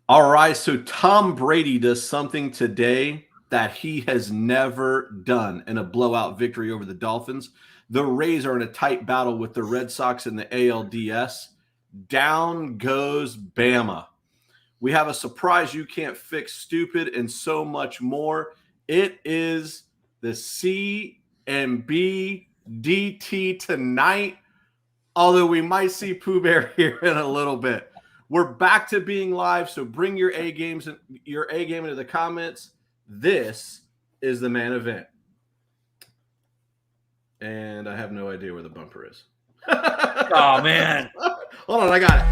All right, so Tom Brady does something today that he has never done in a blowout victory over the Dolphins. The Rays are in a tight battle with the Red Sox in the ALDS. Down goes Bama. We have a surprise you can't fix, stupid, and so much more. It is the CMB DT tonight, although we might see Pooh Bear here in a little bit. We're back to being live, so bring your A game into the comments. This is the main event. And I have no idea where the bumper is. Oh, man. Hold on, I got it.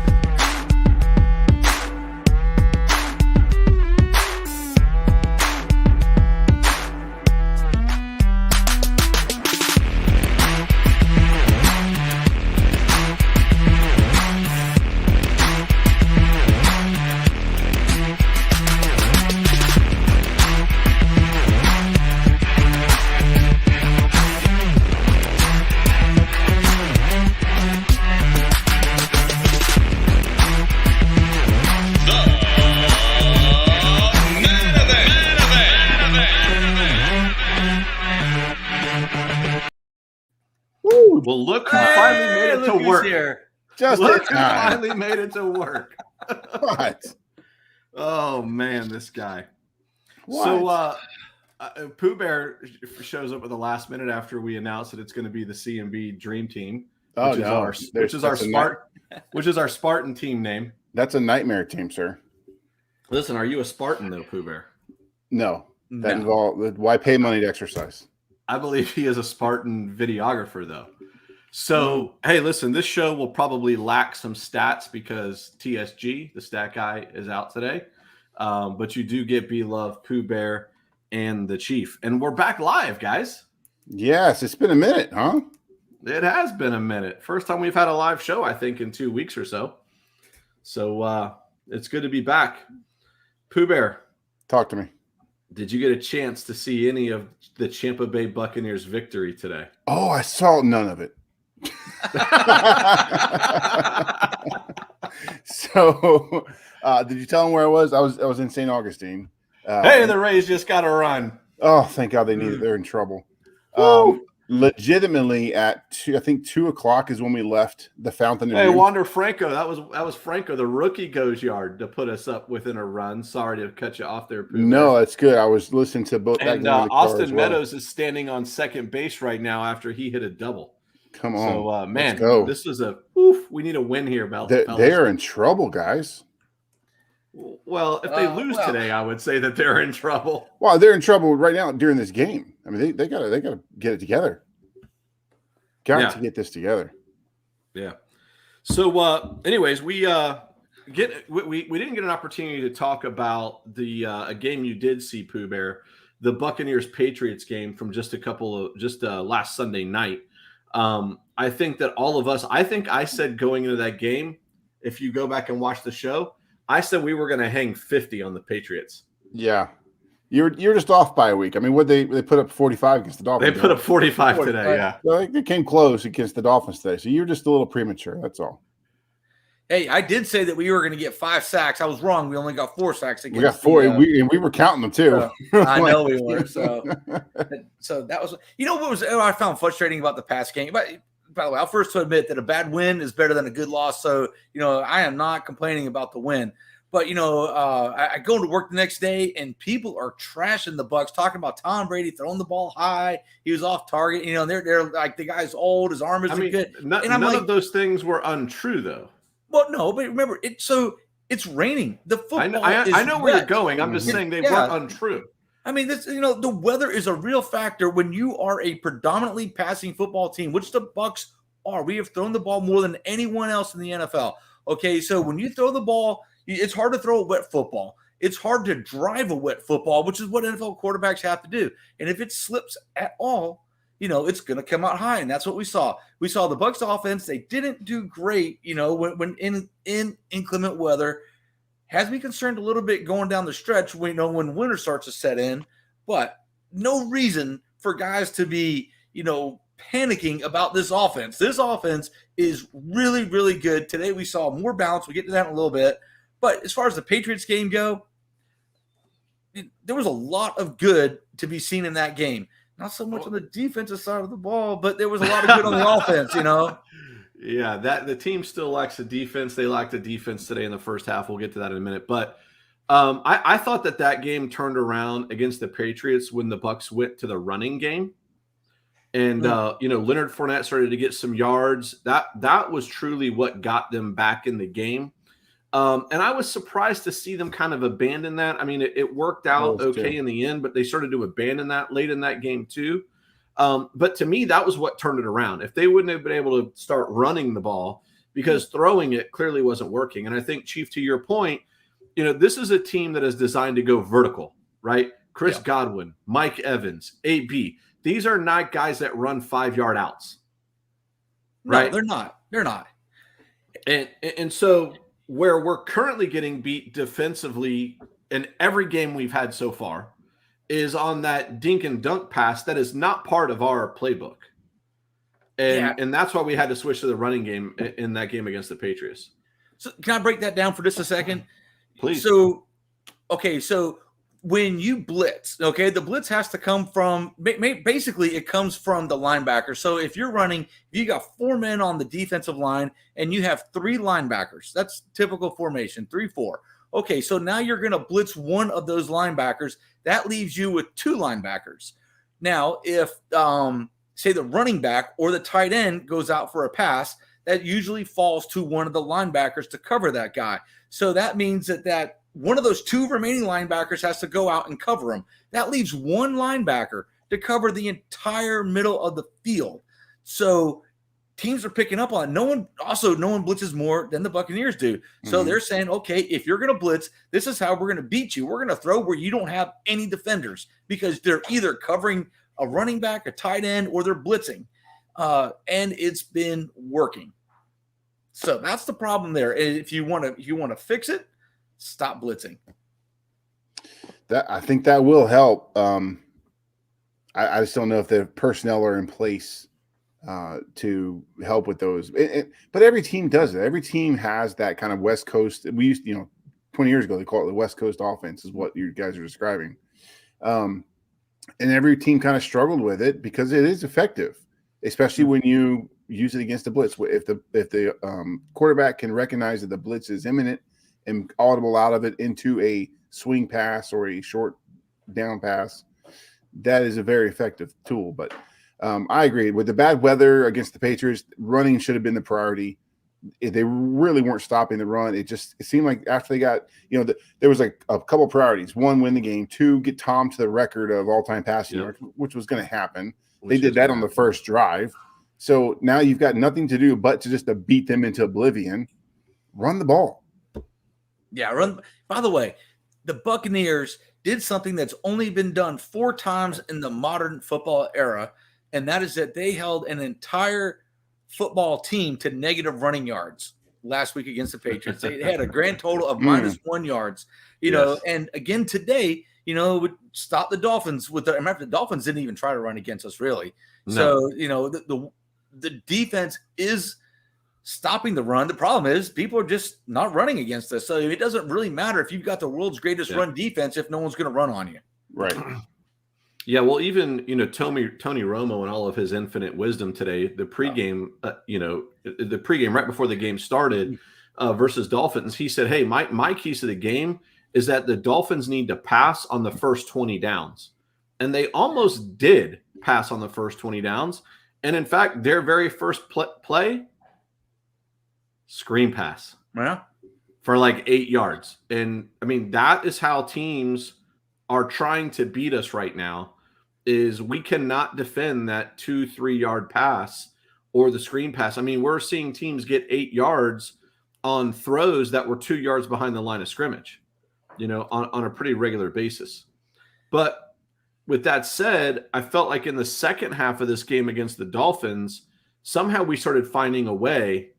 Well, look who finally made it to work. Here. Look who finally made it to work. What? Oh, man, this guy. What? So Pooh Bear shows up at the last minute after we announced that it's going to be the CMB Dream Team, which is our Spartan team name. That's a nightmare team, sir. Listen, are you a Spartan, though, Pooh Bear? No. That involves why pay money to exercise? I believe he is a Spartan videographer, though. So, hey, listen, this show will probably lack some stats because TSG, the stat guy, is out today. But you do get B-Love, Pooh Bear, and the Chief. And we're back live, guys. Yes, it's been a minute, huh? It has been a minute. First time we've had a live show, I think, in 2 weeks or so. So it's good to be back. Pooh Bear. Talk to me. Did you get a chance to see any of the Tampa Bay Buccaneers victory today? Oh, I saw none of it. So, did you tell them where I was? I was in St. Augustine. Hey, the Rays just got a run. Oh, thank God they need it. They're in trouble. Legitimately, at 2 o'clock is when we left the Fountain. Hey, Wander Franco, that was Franco. The rookie goes yard to put us up within a run. Sorry to cut you off there, Pooh. No, that's good. I was listening to both. And Austin Meadows is standing on second base right now after he hit a double. Come on. So, man, this is we need a win here, Bell. They are in trouble, guys. Well, if they lose today, I would say that they're in trouble. Well, they're in trouble right now during this game. I mean, they gotta get it together. Got to get this together. Yeah. So, anyways, we didn't get an opportunity to talk about the a game you did see, Pooh Bear, the Buccaneers Patriots game from just last Sunday night. I think that all of us, I said going into that game, if you go back and watch the show, I said we were going to hang 50 on the Patriots. Yeah. You're just off by a week. I mean, they put up 45 against the Dolphins. They put up 45 today, yeah. Well, they came close against the Dolphins today, so you're just a little premature. That's all. Hey, I did say that we were going to get 5 sacks. I was wrong. We only got 4 sacks. We got 4, and we were counting them too. I know we were. So that was. You know what I found frustrating about the past game. By the way, I'll first admit that a bad win is better than a good loss. So I am not complaining about the win. But, I go to work the next day, and people are trashing the Bucs, talking about Tom Brady throwing the ball high. He was off target. They're like, the guy's old. His arm isn't good. None of those things were untrue, though. Well, no, but remember, it's raining. The football I know where wet. you're going. I'm just saying they weren't untrue. I mean, the weather is a real factor when you are a predominantly passing football team, which the Bucs are. We have thrown the ball more than anyone else in the NFL. Okay, so when you throw the ball, it's hard to throw a wet football. It's hard to drive a wet football, which is what NFL quarterbacks have to do. And if it slips at all, it's going to come out high, and that's what we saw. We saw the Bucs offense. They didn't do great, when in inclement weather. Has me concerned a little bit going down the stretch when winter starts to set in, but no reason for guys to be, panicking about this offense. This offense is really, really good. Today we saw more balance. We'll get to that in a little bit. But as far as the Patriots game go, there was a lot of good to be seen in that game. Not so much on the defensive side of the ball, but there was a lot of good on the offense, Yeah, that the team still lacks a defense. They lacked a defense today in the first half. We'll get to that in a minute. But I thought that game turned around against the Patriots when the Bucs went to the running game. And, Leonard Fournette started to get some yards. That was truly what got them back in the game. And I was surprised to see them kind of abandon that. I mean, it worked out okay in the end, but they started to abandon that late in that game too. But to me, that was what turned it around. If they wouldn't have been able to start running the ball, because throwing it clearly wasn't working. And I think, Chief, to your point, this is a team that is designed to go vertical, right? Chris Godwin, Mike Evans, AB. These are not guys that run 5-yard outs. Right? No, they're not. And so where we're currently getting beat defensively in every game we've had so far is on that dink and dunk pass that is not part of our playbook. And that's why we had to switch to the running game in that game against the Patriots. So can I break that down for just a second? Please. So when you blitz, the blitz has to come from, basically it comes from the linebacker. So if you're running, you got 4 men on the defensive line and you have 3 linebackers. That's typical formation, 3-4. Okay, so now you're going to blitz one of those linebackers. That leaves you with 2 linebackers. Now, if, say, the running back or the tight end goes out for a pass, that usually falls to one of the linebackers to cover that guy. So that means that one of those 2 remaining linebackers has to go out and cover him. That leaves 1 linebacker to cover the entire middle of the field. So teams are picking up on it. No one blitzes more than the Buccaneers do. So they're saying, okay, if you're going to blitz, this is how we're going to beat you. We're going to throw where you don't have any defenders because they're either covering a running back, a tight end, or they're blitzing. And it's been working. So that's the problem there. If you want to fix it, stop blitzing. I think that will help. I just don't know if the personnel are in place to help with those. But every team does it. Every team has that kind of West Coast. We used, 20 years ago, they call it the West Coast offense, is what you guys are describing. And every team kind of struggled with it because it is effective, especially when you use it against the blitz. If the quarterback can recognize that the blitz is imminent and audible out of it into a swing pass or a short down pass, that is a very effective tool. But I agree with the bad weather against the Patriots. Running should have been the priority. They really weren't stopping the run. It seemed like after they got, there was like a couple priorities. 1, win the game. 2, get Tom to the record of all-time passing yards, which was going to happen. They did that on the first drive. So now you've got nothing to do but to just to beat them into oblivion. Run the ball. Yeah, run. By the way, the Buccaneers did something that's only been done 4 times in the modern football era, and that is that they held an entire football team to negative running yards last week against the Patriots. They had a grand total of -1 yards. And again today, would stop the Dolphins with the. Remember, the Dolphins didn't even try to run against us, really. No. So the defense is stopping the run. The problem is people are just not running against us. So it doesn't really matter if you've got the world's greatest run defense if no one's going to run on you. Right. Yeah, well, even Tony Romo and all of his infinite wisdom today, the pregame, the pregame right before the game started versus Dolphins, he said, "Hey, my keys to the game is that the Dolphins need to pass on the first 20 downs," and they almost did pass on the first 20 downs. And in fact, their very first play, screen pass, for like 8 yards. And I mean, that is how teams are trying to beat us right now. Is we cannot defend that 2-3 yard pass or the screen pass. I mean, we're seeing teams get 8 yards on throws that were 2 yards behind the line of scrimmage, on a pretty regular basis. But with that said, I felt like in the second half of this game against the Dolphins, somehow we started finding a way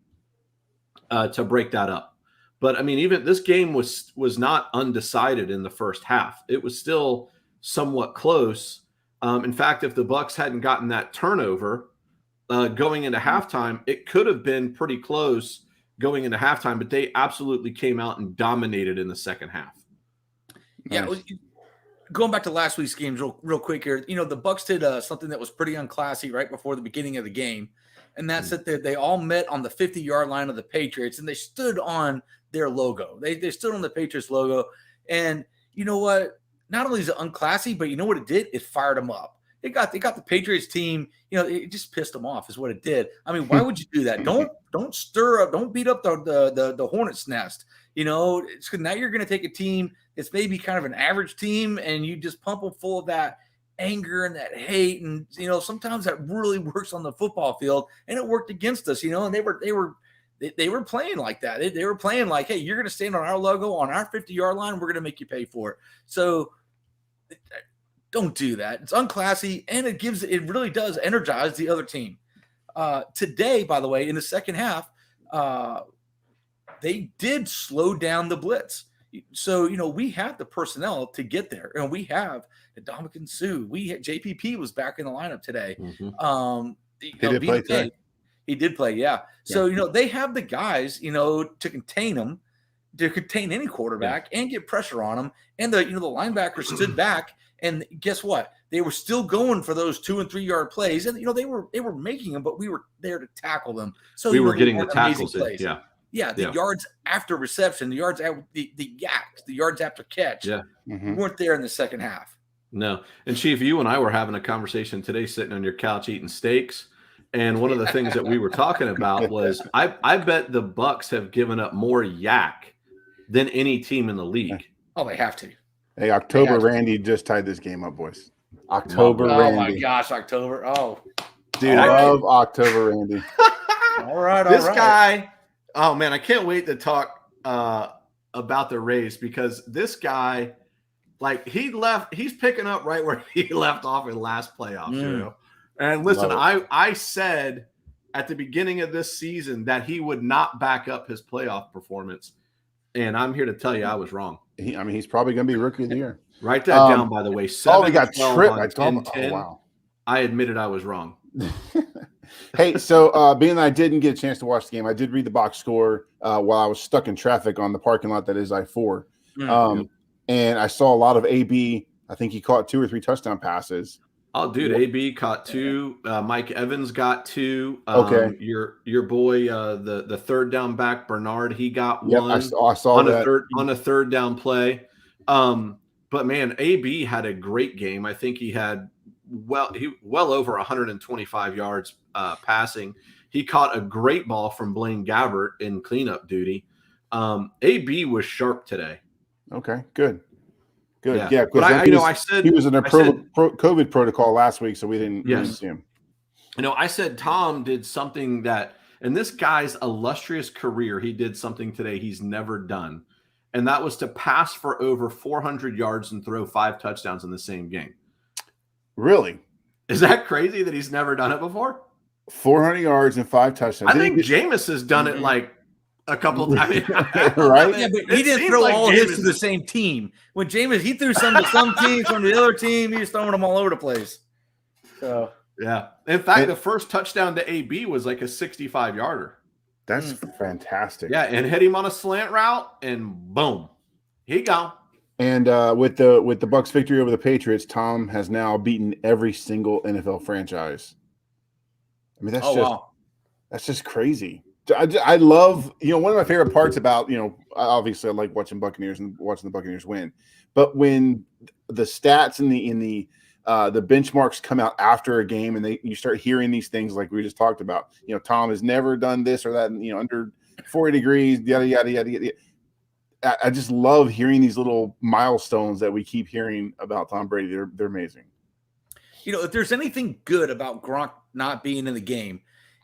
to break that up. But I mean, even this game was not undecided in the first half. It was still somewhat close. In fact, if the Bucs hadn't gotten that turnover going into halftime, it could have been pretty close going into halftime, but they absolutely came out and dominated in the second half. Yeah. Nice. Going back to last week's games real quick here, the Bucs did something that was pretty unclassy right before the beginning of the game, and that's that they all met on the 50-yard line of the Patriots, and they stood on their logo. They stood on the Patriots logo, and you know what? Not only is it unclassy, but you know what it did? It fired them up. It got the Patriots team. It just pissed them off, is what it did. I mean, why would you do that? Don't stir up. Don't beat up the hornet's nest. It's now you're going to take a team that's maybe kind of an average team, and you just pump them full of that anger and that hate. And sometimes that really works on the football field, and it worked against us. And they were playing like that. They were playing like, hey, you're going to stand on our logo on our 50-yard line. We're going to make you pay for it. So don't do that. It's unclassy, and it really does energize the other team. Today, by the way, in the second half, they did slow down the blitz. So, we have the personnel to get there, and we have Ndamukong Suh. JPP was back in the lineup today. Mm-hmm. He did play today. He did play, yeah. So, they have the guys, to contain him, to contain any quarterback and get pressure on him. And the linebackers stood back, and guess what? They were still going for those 2 and 3 yard plays, and they were making them, but we were there to tackle them. So we were getting the tackles. The yards after reception, the yards after the yaks, the yards after catch. Yeah, we weren't there in the second half. No, and Chief, you and I were having a conversation today, sitting on your couch eating steaks. And one of the things that we were talking about was I bet the Bucs have given up more yak than any team in the league. Oh, they have to. Hey, October Randy just tied this game up, boys. October Randy. Oh my gosh, October. Oh, dude, I love October Randy. All right, this guy. Oh man, I can't wait to talk about the Rays, because this guy, he's picking up right where he left off in last playoffs. And listen, I said at the beginning of this season that he would not back up his playoff performance, and I'm here to tell you I was wrong. He's probably going to be Rookie of the Year. Write that down, by the way. He got tripped. Wow. I admitted I was wrong. Hey, so being that I didn't get a chance to watch the game, I did read the box score while I was stuck in traffic on the parking lot that is I-4. And I saw a lot of AB. I think he caught 2 or 3 touchdown passes. Oh, dude, AB caught 2. Mike Evans got 2. Okay. Your boy, the third down back, Bernard, he got 1. I saw on that. on a third down play. But man, AB had a great game. I think he had well over 125 yards passing. He caught a great ball from Blaine Gabbert in cleanup duty. AB was sharp today. Okay, good. Good. Yeah, but I said he was in a COVID protocol last week, so we didn't see him. I said Tom did something that, in this guy's illustrious career, he did something today he's never done, and that was to pass for over 400 yards and throw 5 touchdowns in the same game. Really? Is that crazy that he's never done it before? 400 yards and 5 touchdowns. I think Jameis has done it a couple times. Right? Yeah, but he didn't throw all his to the same team. When Jameis, he threw some to some team, some to the other team. He was throwing them all over the place. So yeah. In fact, the first touchdown to AB was like a 65-yarder. That's fantastic. Yeah, and hit him on a slant route, and boom, he gone. And with the Bucs victory over the Patriots, Tom has now beaten every single NFL franchise. I mean, that's just crazy. I love, one of my favorite parts about, obviously I like watching Buccaneers and watching the Buccaneers win, but when the stats and the benchmarks come out after a game and you start hearing these things like we just talked about, Tom has never done this or that, under 40 degrees, yada, yada, yada, yada. I just love hearing these little milestones that we keep hearing about Tom Brady. They're amazing. If there's anything good about Gronk not being in the game,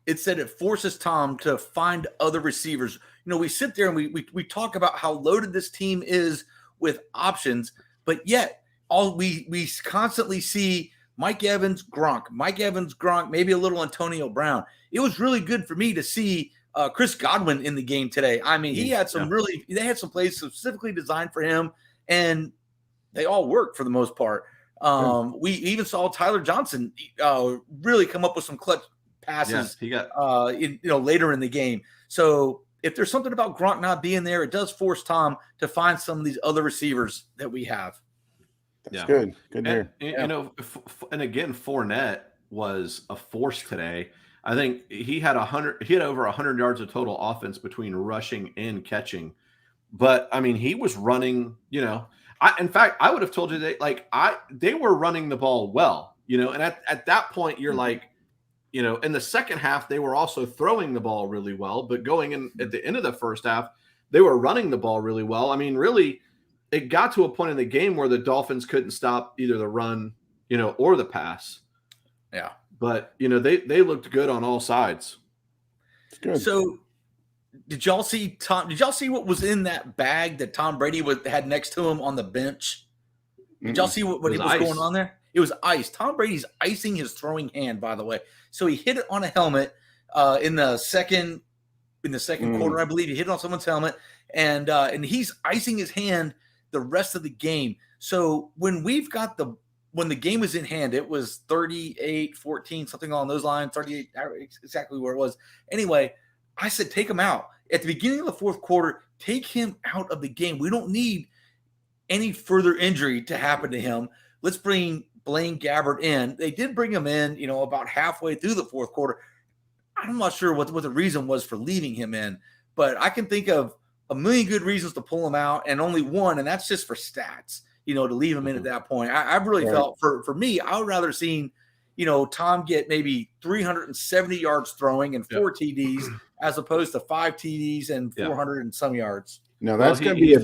it's that it forces Tom to find other receivers. We sit there and we talk about how loaded this team is with options, but yet we constantly see Mike Evans, Gronk, maybe a little Antonio Brown. It was really good for me to see Chris Godwin in the game today. I mean, he had they had some plays specifically designed for him, and they all worked for the most part. We even saw Tyler Johnson really come up with some clutch passes. He got later in the game. So if there's something about Gronk not being there, it does force Tom to find some of these other receivers that we have. That's good. Good to hear. You know, and again, Fournette was a force today. I think he had over 100 yards of total offense between rushing and catching. But I mean, he was running, you know, in fact, I would have told you they were running the ball well, you know, and at that point you're like, you know, in the second half, they were also throwing the ball really well, but going in at the end of the first half, they were running the ball really well. I mean, really, it got to a point in the game where the Dolphins couldn't stop either the run, you know, or the pass. Yeah. But, you know, they looked good on all sides. It's good. So did y'all see what was in that bag that Tom Brady had next to him on the bench? Did y'all see what was going on there? It was ice. Tom Brady's icing his throwing hand, by the way. So he hit it on a helmet in the second quarter, I believe. He hit it on someone's helmet, and he's icing his hand the rest of the game. So when the game was in hand, it was 38-14, something along those lines, 38, exactly where it was. Anyway, I said, take him out. At the beginning of the fourth quarter, take him out of the game. We don't need any further injury to happen to him. Let's bring Blaine Gabbert in. They did bring him in, you know, about halfway through the fourth quarter. I'm not sure what the reason was for leaving him in, but I can think of a million good reasons to pull him out and only one, and that's just for stats, you know, to leave him in at that point. I really felt for me, I would rather seen, you know, Tom get maybe 370 yards throwing and 4 TDs as opposed to 5 TDs and 400 and some yards. No, that's going to be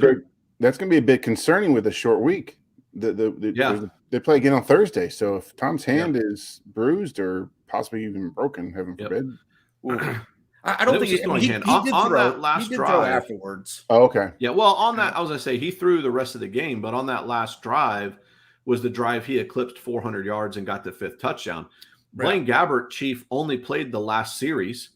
that's going to be a bit concerning with a short week. They play again on Thursday. So if Tom's hand is bruised or possibly even broken, heaven forbid. I don't think he did throw that last drive afterwards. Oh, okay. Yeah, well, on that, I was going to say he threw the rest of the game, but on that last drive was the drive he eclipsed 400 yards and got the 5th touchdown. Blaine Gabbert, Chief, only played the last series.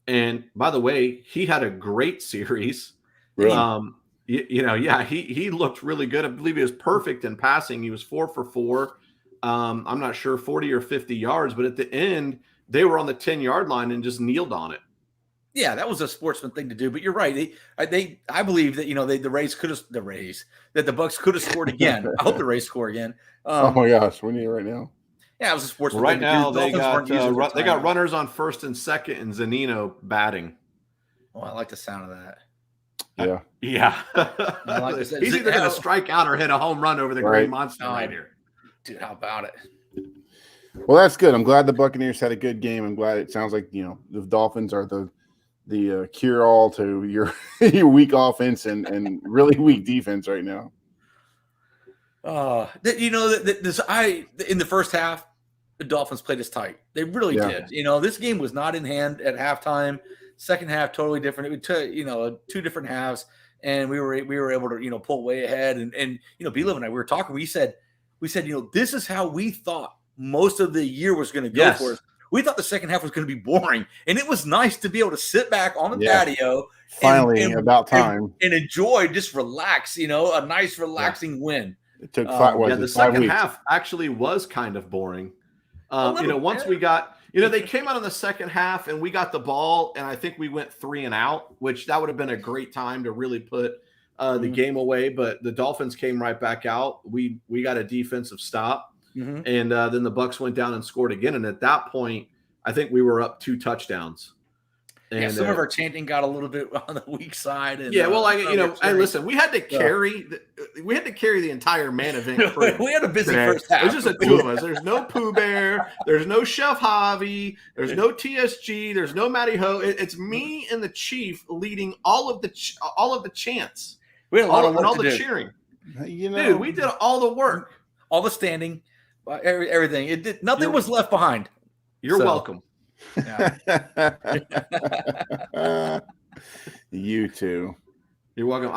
And by the way, he had a great series. Really? He looked really good. I believe he was perfect in passing. He was 4 for 4. I'm not sure 40 or 50 yards, but at the end, they were on the 10-yard line and just kneeled on it. Yeah, that was a sportsman thing to do. But you're right. I believe that, you know, the Bucs could have scored again. I hope the Rays score again. Oh my gosh, we need it right now. Yeah, it was a sportsman. Right now, they got runners on first and second, and Zunino batting. Oh, I like the sound of that. Yeah. He's either going to strike out or hit a home run over the Green Monster right here. Dude, how about it? Well, that's good. I'm glad the Buccaneers had a good game. I'm glad it sounds like, you know, the Dolphins are the cure-all to your weak offense and really weak defense right now. In the first half, the Dolphins played us tight. They really did. You know, this game was not in hand at halftime. Second half, totally different. It took, you know, 2 different halves, and we were able to, you know, pull way ahead. And you know, B-Love and I, we were talking. We said, you know, this is how we thought most of the year was going to go for us. We thought the second half was going to be boring, and it was nice to be able to sit back on the patio. Finally, about time. And enjoy, just relax, you know, a nice relaxing win. It took 5 weeks. The second half actually was kind of boring. You know, once we got, you know, they came out in the second half and we got the ball, and I think we went 3 and out, which that would have been a great time to really put the game away. But the Dolphins came right back out. We got a defensive stop. And then the Bucs went down and scored again. And at that point, I think we were up 2 touchdowns. And some of our chanting got a little bit on the weak side. And, and listen, we had to carry the entire man event crew. We had a busy first half. It was just the 2 of us. There's no Pooh Bear. There's no Chef Javi. There's no TSG. There's no Matty Ho. It's me and the Chief leading all of the chants. We had a lot of work all to the do. cheering. You know, Dude, we did all the work, all the standing, everything. Nothing was left behind. You're welcome. Yeah. You too. You're welcome.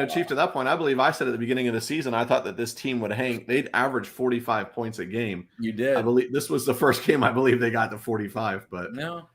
Chief, to that point, I believe I said at the beginning of the season, I thought that this team would hang. They'd average 45 points a game. You did. I believe this was the first game I believe they got to 45. But no.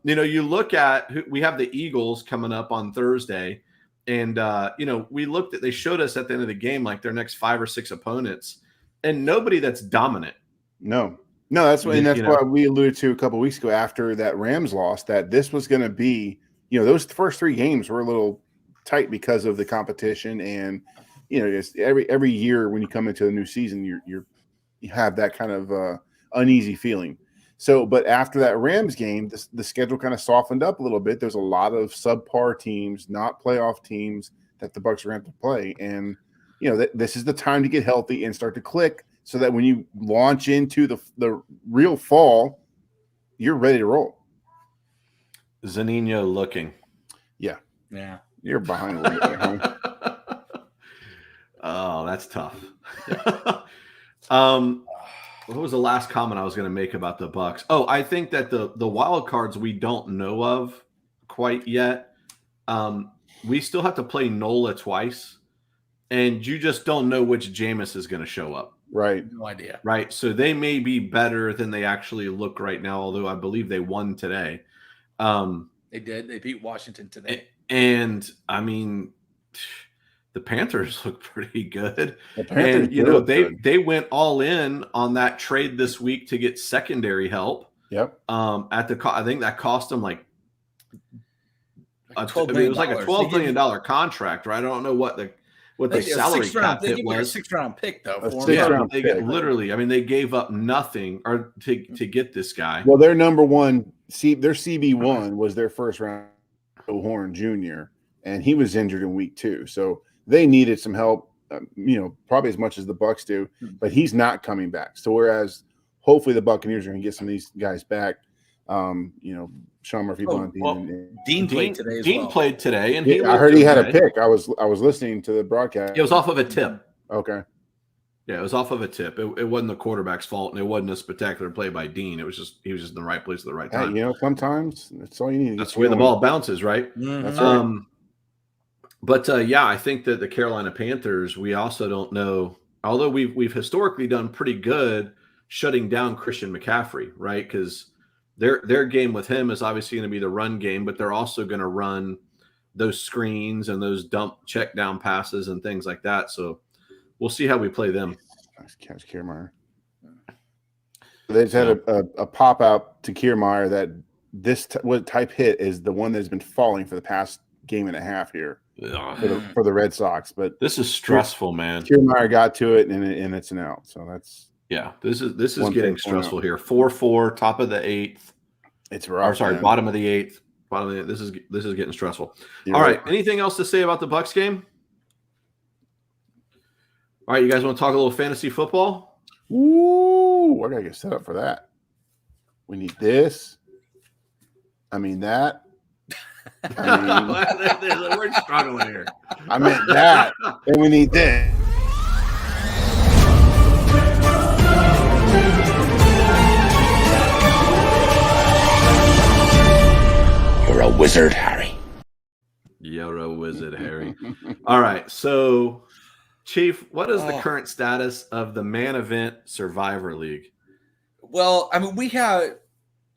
You look at we have the Eagles coming up on Thursday, and they showed us at the end of the game like their next 5 or 6 opponents, and nobody that's dominant. No, that's why we alluded to a couple of weeks ago after that Rams loss that this was going to be those first 3 games were a little tight because of the competition, and just every year when you come into a new season, you have that kind of uneasy feeling. So, but after that Rams game, the schedule kind of softened up a little bit. There's a lot of subpar teams, not playoff teams, that the Bucs are going to have to play, and this is the time to get healthy and start to click, so that when you launch into the real fall, you're ready to roll. Zanino looking. Yeah. You're behind a little bit, huh? Oh, that's tough. What was the last comment I was going to make about the Bucs? Oh, I think that the wild cards we don't know of quite yet. We still have to play NOLA twice, and you just don't know which Jameis is going to show up. Right. No idea. Right. So they may be better than they actually look right now, although I believe they won today. They did. They beat Washington today. And I mean, the Panthers look pretty good. And they went all in on that trade this week to get secondary help. Yep. I think that cost them like $12 it was like a $12 million contract, right? I don't know what the salary cap hit was. A 6th-round pick though. Literally, I mean, they gave up nothing to get this guy. Well, their number one, their CB1 was their first round, Horn Jr., and he was injured in week 2, so they needed some help. Probably as much as the Bucs do, but he's not coming back. So whereas hopefully the Buccaneers are going to get some of these guys back. Sean Murphy, Dean played today. Dean played today, and I heard he had a pick. I was listening to the broadcast. It was off of a tip. Okay. Yeah, it was off of a tip. It wasn't the quarterback's fault, and it wasn't a spectacular play by Dean. It was just he was just in the right place at the right time. Sometimes that's all you need. That's the way the ball bounces, right? Mm-hmm. That's right. But I think that the Carolina Panthers, we also don't know. Although we've historically done pretty good shutting down Christian McCaffrey, right? Because their game with him is obviously going to be the run game, but they're also going to run those screens and those dump check down passes and things like that. So we'll see how we play them. Nice catch, Kiermaier. They just had a pop out to Kiermaier that this type hit is the one that's been falling for the past game and a half here for the Red Sox. But this is stressful, man. Kiermaier got to it and it's an out. So that's this is getting stressful here. 4-4, top of the 8th. It's rough. Bottom of the 8th. This is getting stressful. All right. Anything else to say about the Bucs game? All right, you guys want to talk a little fantasy football? Ooh, we're gonna get set up for that. We need this. I mean that. We're struggling here. I meant that, and we need this. You're a wizard, Harry. You're a wizard, Harry. All right, so Chief, what is the current status of the Man Event Survivor League? Well, I mean,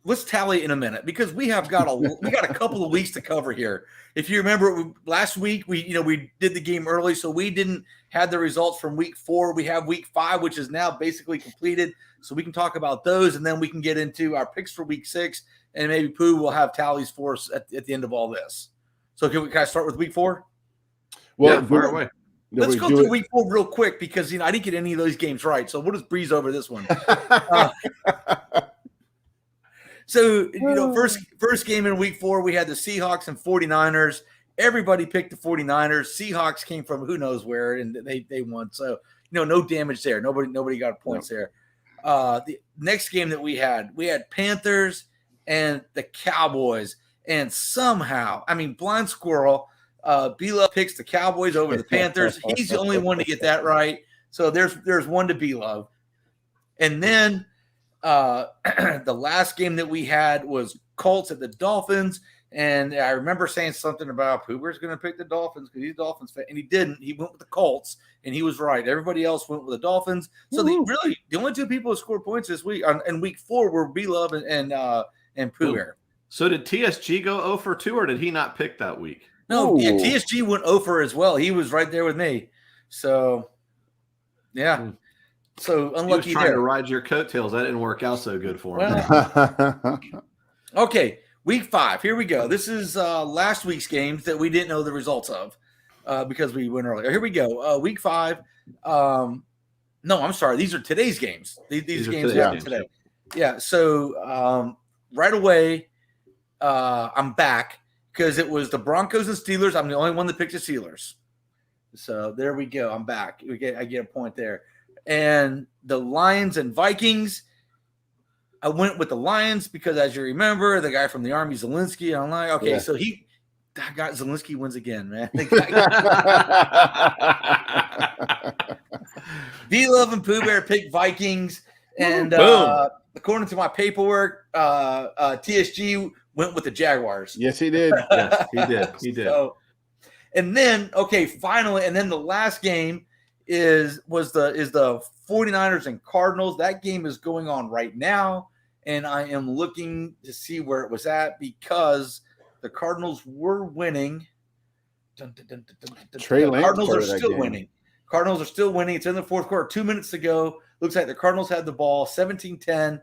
let's tally in a minute because we got a couple of weeks to cover here. If you remember last week, we did the game early, so we didn't have the results from week 4. We have week 5, which is now basically completed. So we can talk about those, and then we can get into our picks for week 6, and maybe Pooh will have tallies for us at the end of all this. So can I start with week 4? Well, fire away. Let's go through week 4 real quick because I didn't get any of those games right. So we'll just breeze over this one. So, first game in week 4, we had the Seahawks and 49ers. Everybody picked the 49ers. Seahawks came from who knows where, and they won. So, no damage there. Nobody got points there. The next game that we had Panthers and the Cowboys. And somehow, blind squirrel, B-Love picks the Cowboys over the Panthers. He's the only one to get that right. So there's one to B-Love. And then the last game that we had was Colts at the Dolphins. And I remember saying something about Poober's going to pick the Dolphins because he's a Dolphins fan. And he didn't. He went with the Colts, and he was right. Everybody else went with the Dolphins. So the only 2 people who scored points this week in week 4 were B-Love and Poober. So did TSG go 0 for 2, or did he not pick that week? No, TSG went 0 for as well. He was right there with me. So, yeah. So unlucky he was trying there. to ride your coattails. That didn't work out so good for him. Okay, Week 5. Here we go. This is last week's games that we didn't know the results of because we went earlier. Here we go. Week 5. No, I'm sorry. These are today's games. These games happened today. Yeah. So right away, I'm back because it was the Broncos and Steelers. I'm the only one that picked the Steelers. So there we go. I'm back. I get a point there. And the Lions and Vikings. I went with the Lions because, as you remember, the guy from the Army, Zelensky. I'm like, okay, so that guy Zelensky wins again, man. D-Love and Pooh Bear picked Vikings, and according to my paperwork, TSG went with the Jaguars. Yes, he did. Yes, he did. He did. So, and then, finally, and then the last game is the 49ers and Cardinals. That game is going on right now, and I am looking to see where it was at because the Cardinals were winning. Cardinals are still winning. Cardinals are still winning. It's in the fourth quarter. 2 minutes to go. Looks like the Cardinals had the ball, 17-10.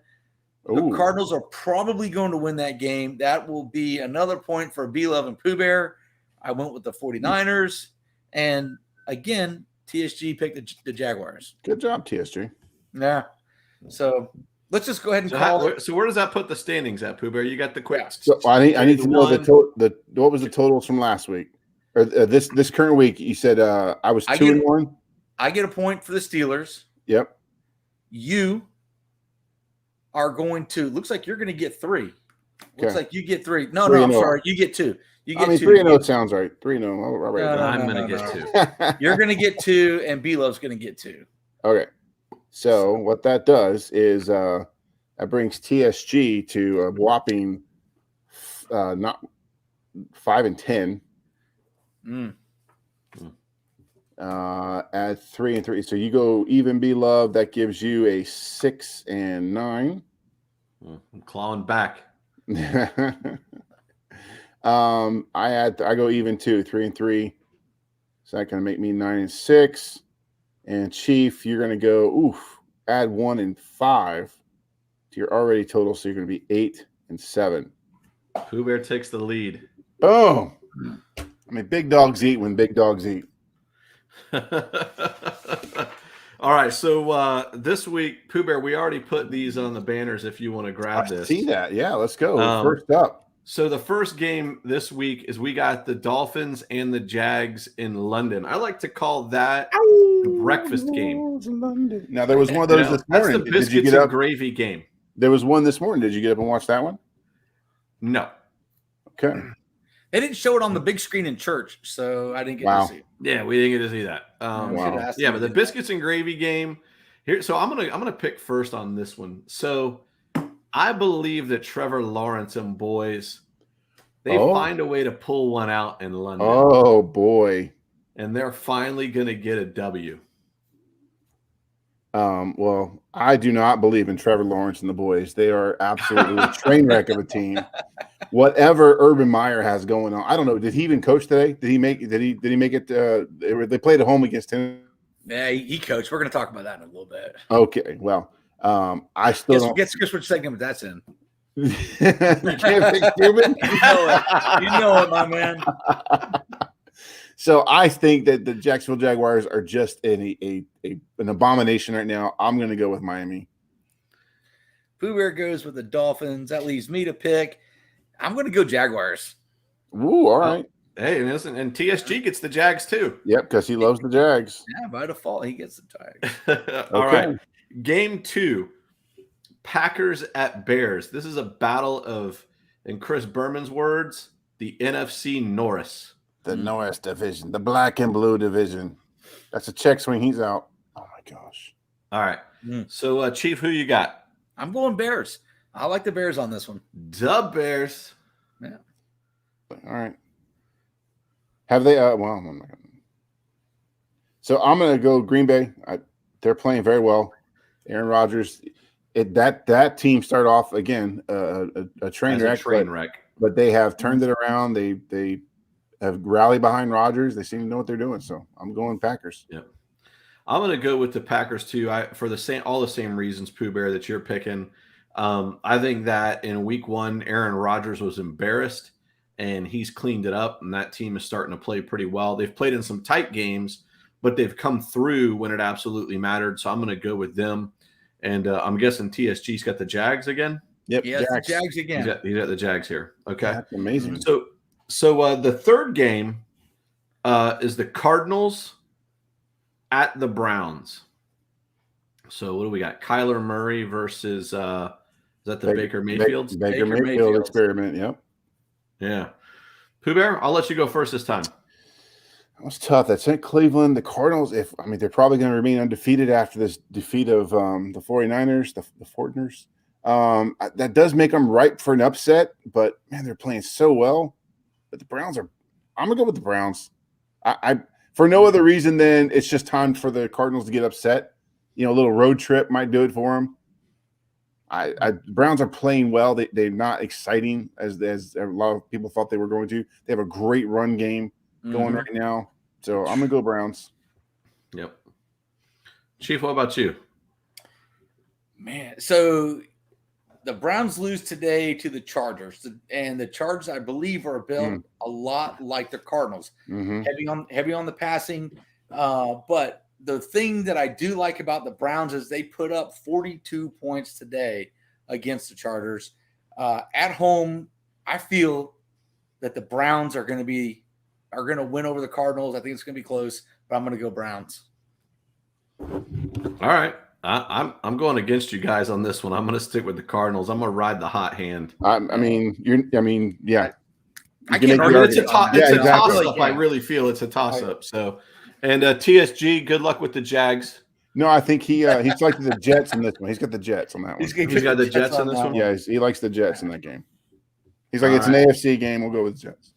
The Cardinals are probably going to win that game. That will be another point for B-Love and Pooh Bear. I went with the 49ers. And, again, TSG picked the Jaguars. Good job, TSG. Yeah. So let's just go ahead and call it. So where does that put the standings at, Pooh Bear? You got the quick. So I need to know what was the totals from last week or this current week. You said I was 2-1. I get a point for the Steelers. Yep. You are going to. Looks like you're going to get 3. Looks like you get 3. No, I'm sorry. You get 2. You get 2. 3-0 sounds right. 3-0. I'm going to get 2. You're going to get 2, and B-Love's going to get 2. Okay. So what that does is that brings TSG to a whopping not 5-10. At 3-3. So you go even, be-love. That gives you a 6-9. I'm clawing back. I go even too, 3-3. So that gonna make me 9-6. And Chief, you're gonna go add 1 and 5 to your already total, so you're gonna be 8-7. Pooh Bear takes the lead. Oh, I mean, big dogs eat when big dogs eat. All right, so this week, Pooh Bear, we already put these on the banners if you want to grab this. See that? Yeah, let's go. First up. So the first game this week is we got the Dolphins and the Jags in London. I like to call that the breakfast game. Now, there was one of those this morning. That's the biscuits and gravy game. There was one this morning. Did you get up and watch that one? No. Okay. They didn't show it on the big screen in church, so I didn't get to see it. Yeah, we didn't get to see that. Yeah, but the biscuits and gravy game here. So I'm gonna pick first on this one. So I believe that Trevor Lawrence and boys, they find a way to pull one out in London. Oh boy! And they're finally gonna get a W. Well, I do not believe in Trevor Lawrence and the boys. They are absolutely a train wreck of a team. Whatever Urban Meyer has going on, I don't know. Did he even coach today? Did he make it? They played at home against him. Yeah, he coached. We're going to talk about that in a little bit. Okay, well, I still don't. Guess which segment that's in. You can't pick Cuban. You know it, my man. So I think that the Jacksonville Jaguars are just an abomination right now. I'm going to go with Miami. Pooh Bear goes with the Dolphins. That leaves me to pick. I'm going to go Jaguars. Ooh, all right. Hey, listen, and TSG gets the Jags too. Yep, because he loves the Jags. Yeah, by default, he gets the Jags. All right. Game 2, Packers at Bears. This is a battle of, in Chris Berman's words, the NFC Norris. The Norris division, the black and blue division. That's a check swing. He's out. Oh, my gosh. All right. So, Chief, who you got? I'm going Bears. I like the Bears on this one. The Bears. Yeah. All right. Have they? Well, I'm not gonna. So I'm going to go Green Bay. They're playing very well. Aaron Rodgers. That team started off again a train wreck. But they have turned it around. They have rallied behind Rodgers. They seem to know what they're doing. So I'm going Packers. Yeah. I'm going to go with the Packers too. For all the same reasons, Pooh Bear, that you're picking. I think that in week 1, Aaron Rodgers was embarrassed, and he's cleaned it up, and that team is starting to play pretty well. They've played in some tight games, but they've come through when it absolutely mattered. So I'm going to go with them. And I'm guessing TSG's got the Jags again. Yep. Yes, the Jags again. He's got the Jags here. Okay. That's amazing. So the third game is the Cardinals at the Browns. So what do we got? Kyler Murray versus is that the Baker Mayfields? Baker Mayfield experiment. Yep. Yeah. Pooh Bear, I'll let you go first this time. That was tough. That's in Cleveland. The Cardinals, they're probably going to remain undefeated after this defeat of the 49ers, the Fortiners. That does make them ripe for an upset, but man, they're playing so well. But the Browns I'm going to go with the Browns. I for no other reason than it's just time for the Cardinals to get upset. A little road trip might do it for them. The Browns are playing well. They're not exciting as a lot of people thought they were going to. They have a great run game going right now. So I'm going to go Browns. Yep. Chief, what about you? Man, so the Browns lose today to the Chargers, and the Chargers, I believe, are built a lot like the Cardinals, heavy on the passing. But the thing that I do like about the Browns is they put up 42 points today against the Chargers. At home, I feel that the Browns are going to win over the Cardinals. I think it's going to be close, but I'm going to go Browns. All right. I'm going against you guys on this one. I'm going to stick with the Cardinals. I'm going to ride the hot hand. Yeah. I can't argue. It's a toss-up. Yeah, I really feel it's a toss-up. So, and TSG, good luck with the Jags. No, I think he selected the Jets in this one. He's got the Jets on that one. He's got the Jets on this one? Yeah, he likes the Jets in that game. He's like, it's an AFC game. We'll go with the Jets.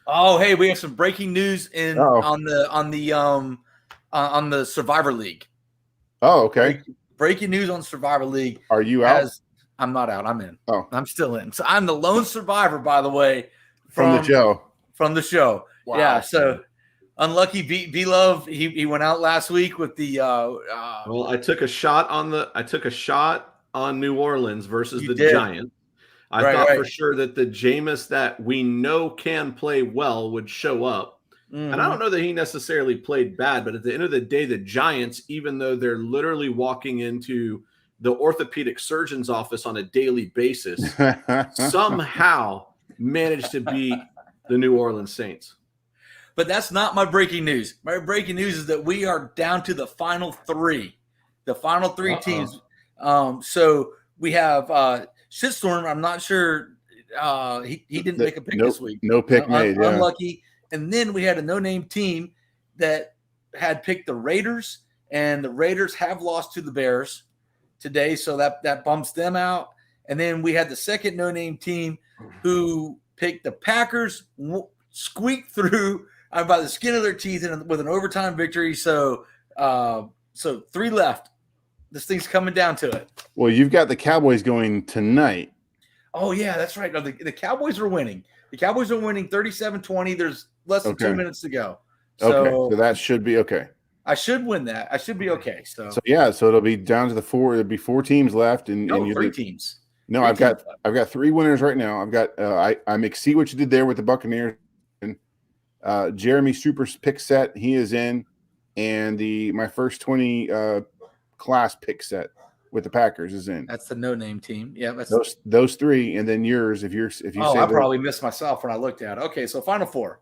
Oh, hey, we have some breaking news on the Survivor League. Oh, okay. Breaking news on Survivor League. Are you out? I'm not out. I'm in. Oh, I'm still in. So I'm the lone survivor, by the way, from the show. From the show. Wow. Yeah. So unlucky B Love. He went out last week with the. Well, I took a shot on New Orleans versus the Giants. I thought for sure that the Jameis that we know can play well would show up. And I don't know that he necessarily played bad, but at the end of the day, the Giants, even though they're literally walking into the orthopedic surgeon's office on a daily basis, somehow managed to beat the New Orleans Saints. But that's not my breaking news. My breaking news is that we are down to the final three. The final three teams. So we have Shitstorm. I'm not sure. He didn't make a pick this week. No pick made. Yeah. Unlucky. And then we had a no-name team that had picked the Raiders, and the Raiders have lost to the Bears today, so that bumps them out. And then we had the second no-name team who picked the Packers, squeaked through by the skin of their teeth with an overtime victory. So 3 left. This thing's coming down to it. Well, you've got the Cowboys going tonight. Oh, yeah, that's right. No, the Cowboys are winning. The Cowboys are winning 37-20. There's less than 2 minutes to go. So that should be okay. I should win that. I should be okay. So it'll be down to the 4. It'll be 4 teams left, and 3 teams. No, I've got 3 winners right now. I've got I see what you did there with the Buccaneers. And Jeremy Super's pick set, he is in, and my first 20 class pick set with the Packers is in. That's the no-name team. Yeah, that's those 3, and then yours. If you say I probably missed myself when I looked at it. Okay, so final 4.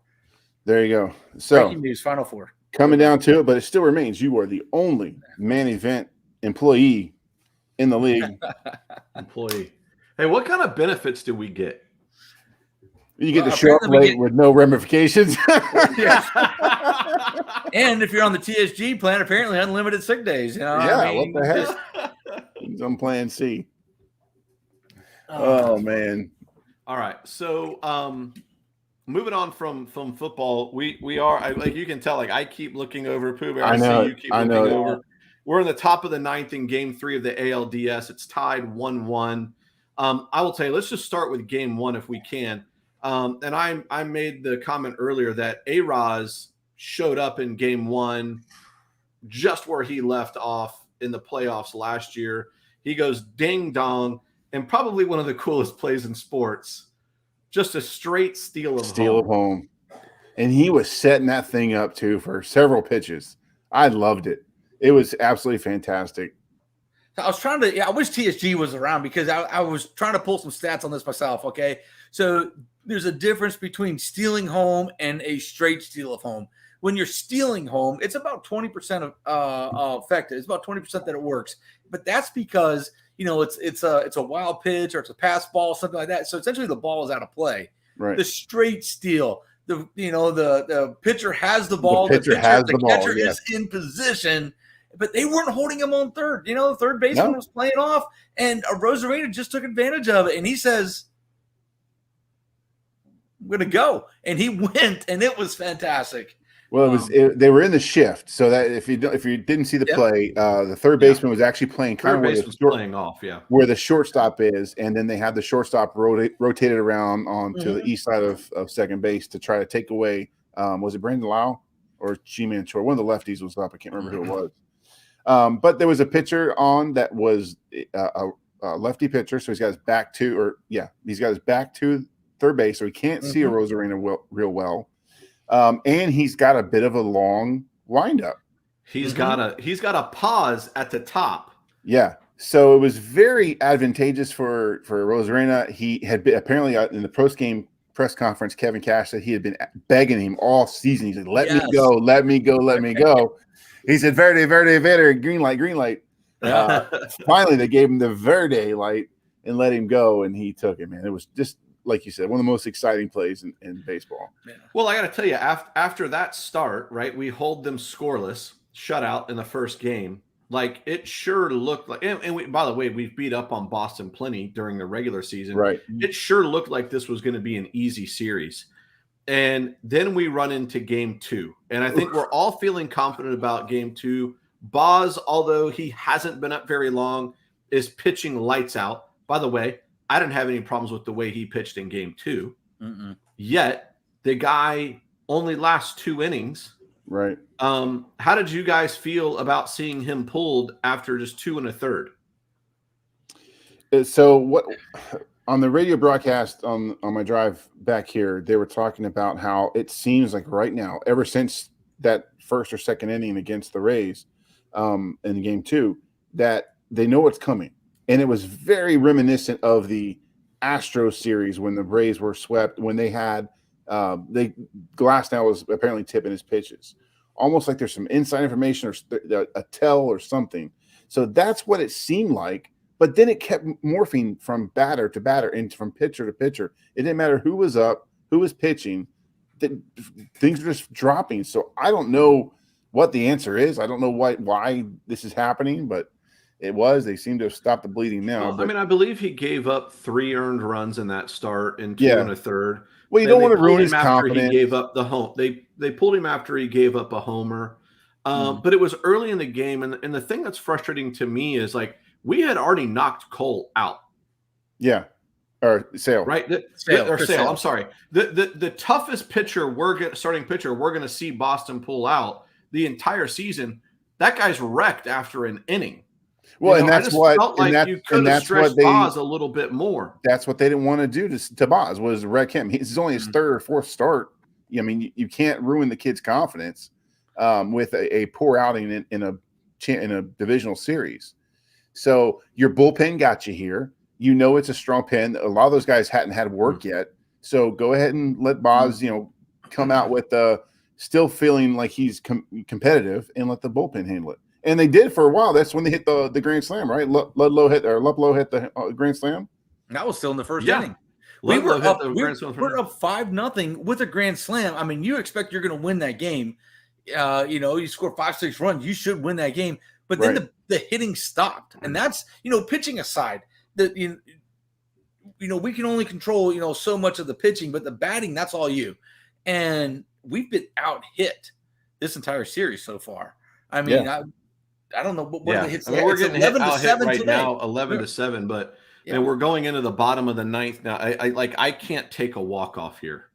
There you go. So breaking news, final 4. Coming down to it, but it still remains. You are the only main event employee in the league. Employee. Hey, what kind of benefits do we get? You get to show up late with no ramifications. And if you're on the TSG plan, apparently unlimited sick days. Yeah, what the heck? He's on plan C. Oh, man. All right. So moving on from football, we are like you can tell, like I keep looking over Pooh Bear. I know. You keep looking over. We're in the top of the 9th in game 3 of the ALDS. It's tied 1-1. I will tell you, let's just start with game 1 if we can. And I made the comment earlier that A-Raz showed up in game 1 just where he left off in the playoffs last year. He goes ding dong, and probably one of the coolest plays in sports. Just a straight steal of home. And he was setting that thing up too for several pitches. I loved it. It was absolutely fantastic. I was trying to, I wish TSG was around because I was trying to pull some stats on this myself. Okay. So there's a difference between stealing home and a straight steal of home. When you're stealing home, it's about 20% of effective. It's about 20% that it works. But that's because, it's a wild pitch or it's a pass ball, something like that. So essentially the ball is out of play. Right. The straight steal, the pitcher has the ball. The catcher is in position, but they weren't holding him on third. The third baseman was playing off, and Rosarena just took advantage of it. And he says, "I'm going to go," and he went, and it was fantastic. Well, they were in the shift, so that if you didn't see the play, the third baseman was actually playing kind of playing off, where the shortstop is, and then they had the shortstop rotated around onto the east side of second base to try to take away. Was it Brandon Lau or G-Man Chore? One of the lefties was up. I can't remember who it was. But there was a pitcher on that was a lefty pitcher, so he's got his back to third base, so he can't see a Rosarena real well. And he's got a bit of a long windup. He's got a pause at the top. Yeah. So it was very advantageous for Rosarena. He had been apparently in the post-game press conference, Kevin Cash said he had been begging him all season. He said, let me go, let me go, let me go. He said, Verde, Verde, Verde, green light, green light. Finally, they gave him the Verde light and let him go, and he took it, man. It was just, like you said, one of the most exciting plays in baseball. Yeah. Well, I got to tell you, after that start, right, we hold them scoreless, shutout in the first game. Like, it sure looked like, and we, by the way, we've beat up on Boston plenty during the regular season. Right. It sure looked like this was going to be an easy series. And then we run into game 2. And I think we're all feeling confident about game 2. Boz, although he hasn't been up very long, is pitching lights out. By the way, I didn't have any problems with the way he pitched in game 2. Yet the guy only lasts 2 innings. Right. How did you guys feel about seeing him pulled after just 2 1/3? So what on the radio broadcast on my drive back here, they were talking about how it seems like right now, ever since that first or second inning against the Rays in game 2, that they know what's coming. And it was very reminiscent of the Astros series when the Rays were swept, when they had Glasnow was apparently tipping his pitches. Almost like there's some inside information or a tell or something. So that's what it seemed like. But then it kept morphing from batter to batter and from pitcher to pitcher. It didn't matter who was up, who was pitching. Things were just dropping. So I don't know what the answer is. I don't know why this is happening, but it was. They seem to have stopped the bleeding now. Well, I mean, I believe he gave up 3 earned runs in that start in 2 1/3. Well, you don't want to ruin his confidence. He gave up the home. They pulled him after he gave up a homer. But it was early in the game, and the thing that's frustrating to me is like we had already knocked Cole out. Yeah, or Sale, right? Sale. I'm sorry. The toughest pitcher starting pitcher we're going to see Boston pull out the entire season. That guy's wrecked after an inning. Well, and that's what, you could have stretched Boz a little bit more. That's what they didn't want to do to Boz, was wreck him. He's only his third or fourth start. I mean, you can't ruin the kid's confidence with a poor outing in a divisional series. So your bullpen got you here. You know it's a strong pen. A lot of those guys hadn't had work yet. So go ahead and let Boz, come out with still feeling like he's competitive, and let the bullpen handle it. And they did for a while. That's when they hit the grand slam, right? Luplow hit the grand slam. That was still in the first inning. We were up 5-0 with a grand slam. I mean, you expect you're going to win that game. You score 5-6 runs, you should win that game. But then the hitting stopped, and that's pitching aside. That we can only control so much of the pitching, but the batting, that's all you. And we've been out hit this entire series so far. I mean, I don't know what the hits. We're getting 11-7 right today. Now, 11-7, but and we're going into the bottom of the 9th now. I can't take a walk off here.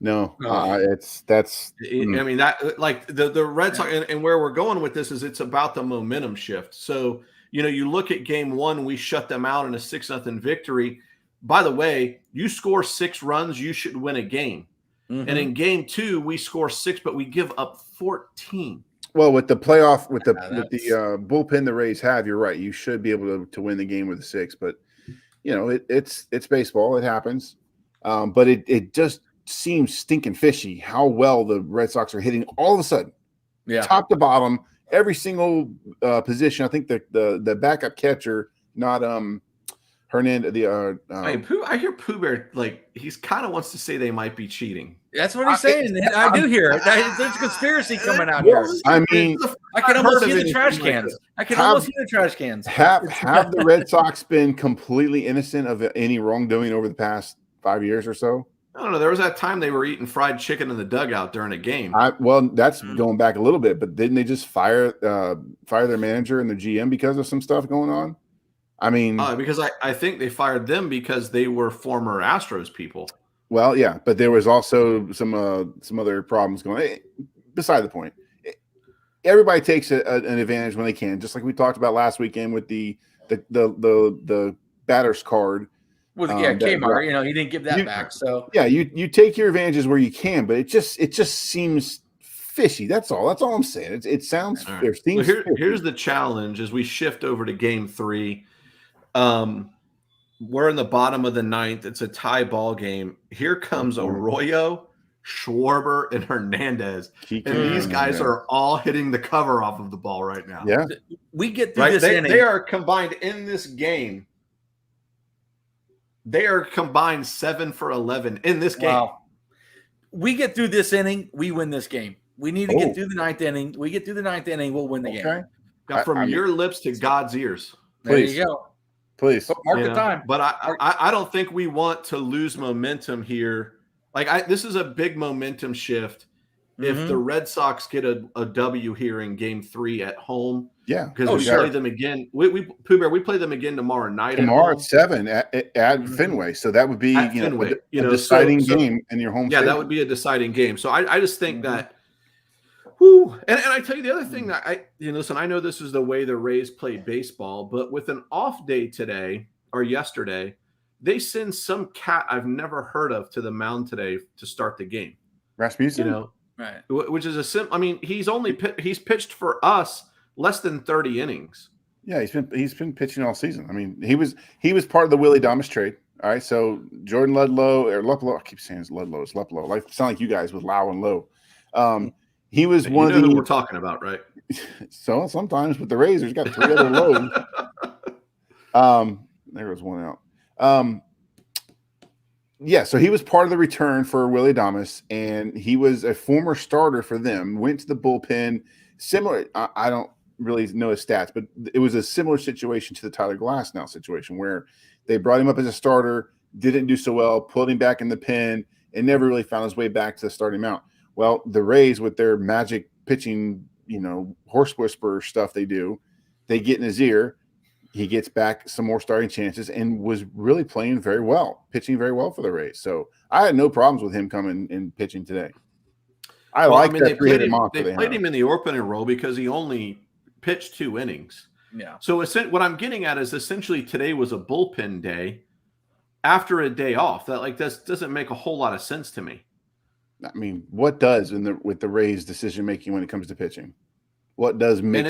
No, I mean that the Red Sox and where we're going with this is it's about the momentum shift. So you look at game 1, we shut them out in a 6-0 victory. By the way, you score 6 runs, you should win a game. Mm-hmm. And in game 2, we score 6, but we give up 14. Well, with the playoff, with the bullpen the Rays have, you're right. You should be able to win the game with a 6, but it's baseball. It happens. But it just seems stinking fishy how well the Red Sox are hitting all of a sudden, top to bottom, every single position. I think the backup catcher, not Hernandez. I hear Pooh Bear, like, he's kind of wants to say they might be cheating. That's what he's saying. I do hear it. There's a conspiracy coming out here. I mean, I can almost hear the trash cans. Have the Red Sox been completely innocent of any wrongdoing over the past 5 years or so? I don't know. There was that time they were eating fried chicken in the dugout during a game. Well, that's going back a little bit, but didn't they just fire their manager and the GM because of some stuff going on? I mean, because I think they fired them because they were former Astros people. Well, yeah, but there was also some other problems going on. Beside the point, everybody takes an advantage when they can, just like we talked about last weekend with the batter's card. Well, Kmart, he didn't give that back. So yeah, you take your advantages where you can, but it just seems fishy. That's all. That's all I'm saying. It sounds fierce. Here's the challenge as we shift over to game 3. We're in the bottom of the 9th. It's a tie ball game. Here comes Arroyo, Schwarber, and Hernandez. And these guys are all hitting the cover off of the ball right now. Yeah. We get through this inning. They are combined in this game. They are combined 7 for 11 in this game. Wow. We get through this inning, we win this game. We need to get through the 9th inning. We get through the 9th inning, we'll win the game. Now, from your lips to God's ears. There you go. Please. Mark the time. But I don't think we want to lose momentum here. This is a big momentum shift. If the Red Sox get a W here in game 3 at home. Yeah. Because we play them again. We play them again tomorrow night. Tomorrow at 7 at Fenway. So that would be a deciding game in your home stadium. That would be a deciding game. So I just think that and I tell you the other thing that listen, I know this is the way the Rays play baseball, but with an off day today or yesterday, they send some cat I've never heard of to the mound today to start the game. Rasmussen? Right. Which is he's pitched for us less than 30 innings. Yeah, he's been pitching all season. I mean, he was part of the Willie Adames trade. All right, so Jordan Ludlow or Luplow, I keep saying it's Ludlow, it's Luplow. Sound like you guys with Lau and Low. He was one of the. Who we're talking about, right? So sometimes with the Rays, there's got 3 other lows. There was one out. So he was part of the return for Willie Adames, and he was a former starter for them. Went to the bullpen. Similar, I don't really know his stats, but it was a similar situation to the Tyler Glasnow situation where they brought him up as a starter, didn't do so well, pulled him back in the pen, and never really found his way back to the starting mount. Well, the Rays, with their magic pitching, horse whisperer stuff they do, they get in his ear. He gets back some more starting chances and was really playing very well, pitching very well for the Rays. So I had no problems with him coming and pitching today. They played him in the opening role because he only pitched 2 innings. Yeah. So what I'm getting at is essentially today was a bullpen day after a day off. That doesn't make a whole lot of sense to me. I mean, what does with the Rays decision making when it comes to pitching? What does make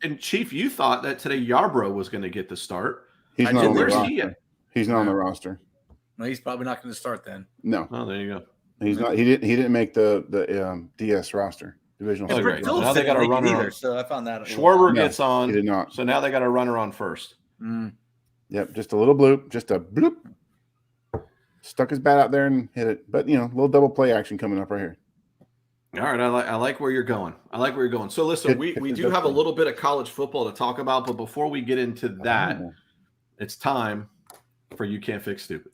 and Chief, you thought that today Yarbrough was going to get the start. He's not on the roster. He's not on the roster. No, he's probably not going to start then. No. Oh, there you go. He's not. He didn't make the DS roster. Divisional. Okay. So now they got a runner either, on. So I found that. Schwarber gets on. He did not. So now they got a runner on first. Yep, just a little bloop, just a bloop. Stuck his bat out there and hit it. But, a little double play action coming up right here. All right, I like where you're going. So listen, we do have a little bit of college football to talk about, but before we get into that, it's time for You Can't Fix Stupid.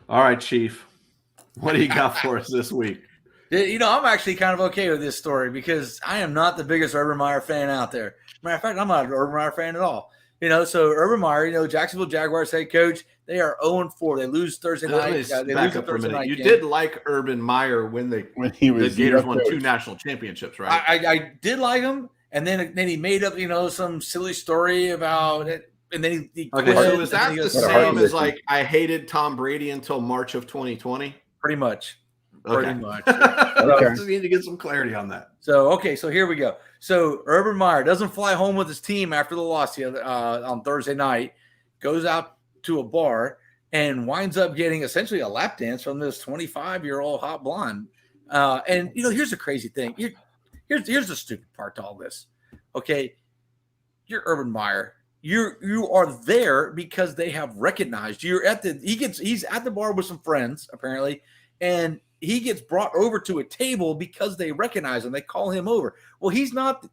All right, Chief. What do you got for us this week? I'm actually kind of okay with this story because I am not the biggest Urban Meyer fan out there. Matter of fact, I'm not an Urban Meyer fan at all. So Urban Meyer, Jacksonville Jaguars head coach, they are 0-4. They lose Thursday night. They lose the Thursday night You game. did like Urban Meyer when the Gators won 2 national championships, right? I did like him, and then he made up, some silly story about it, and then he quit. Okay, so is that the same as like I hated Tom Brady until March of 2020? Pretty much. Okay. Pretty much. Okay. Just need to get some clarity on that. So here we go. So Urban Meyer doesn't fly home with his team after the loss on Thursday night, goes out to a bar and winds up getting essentially a lap dance from this 25-year-old hot blonde. And here's the crazy thing. Here's the stupid part to all this. Okay, you're Urban Meyer. You are there because they have recognized you. He's at the bar with some friends apparently, and he gets brought over to a table because they recognize him. They call him over. Well,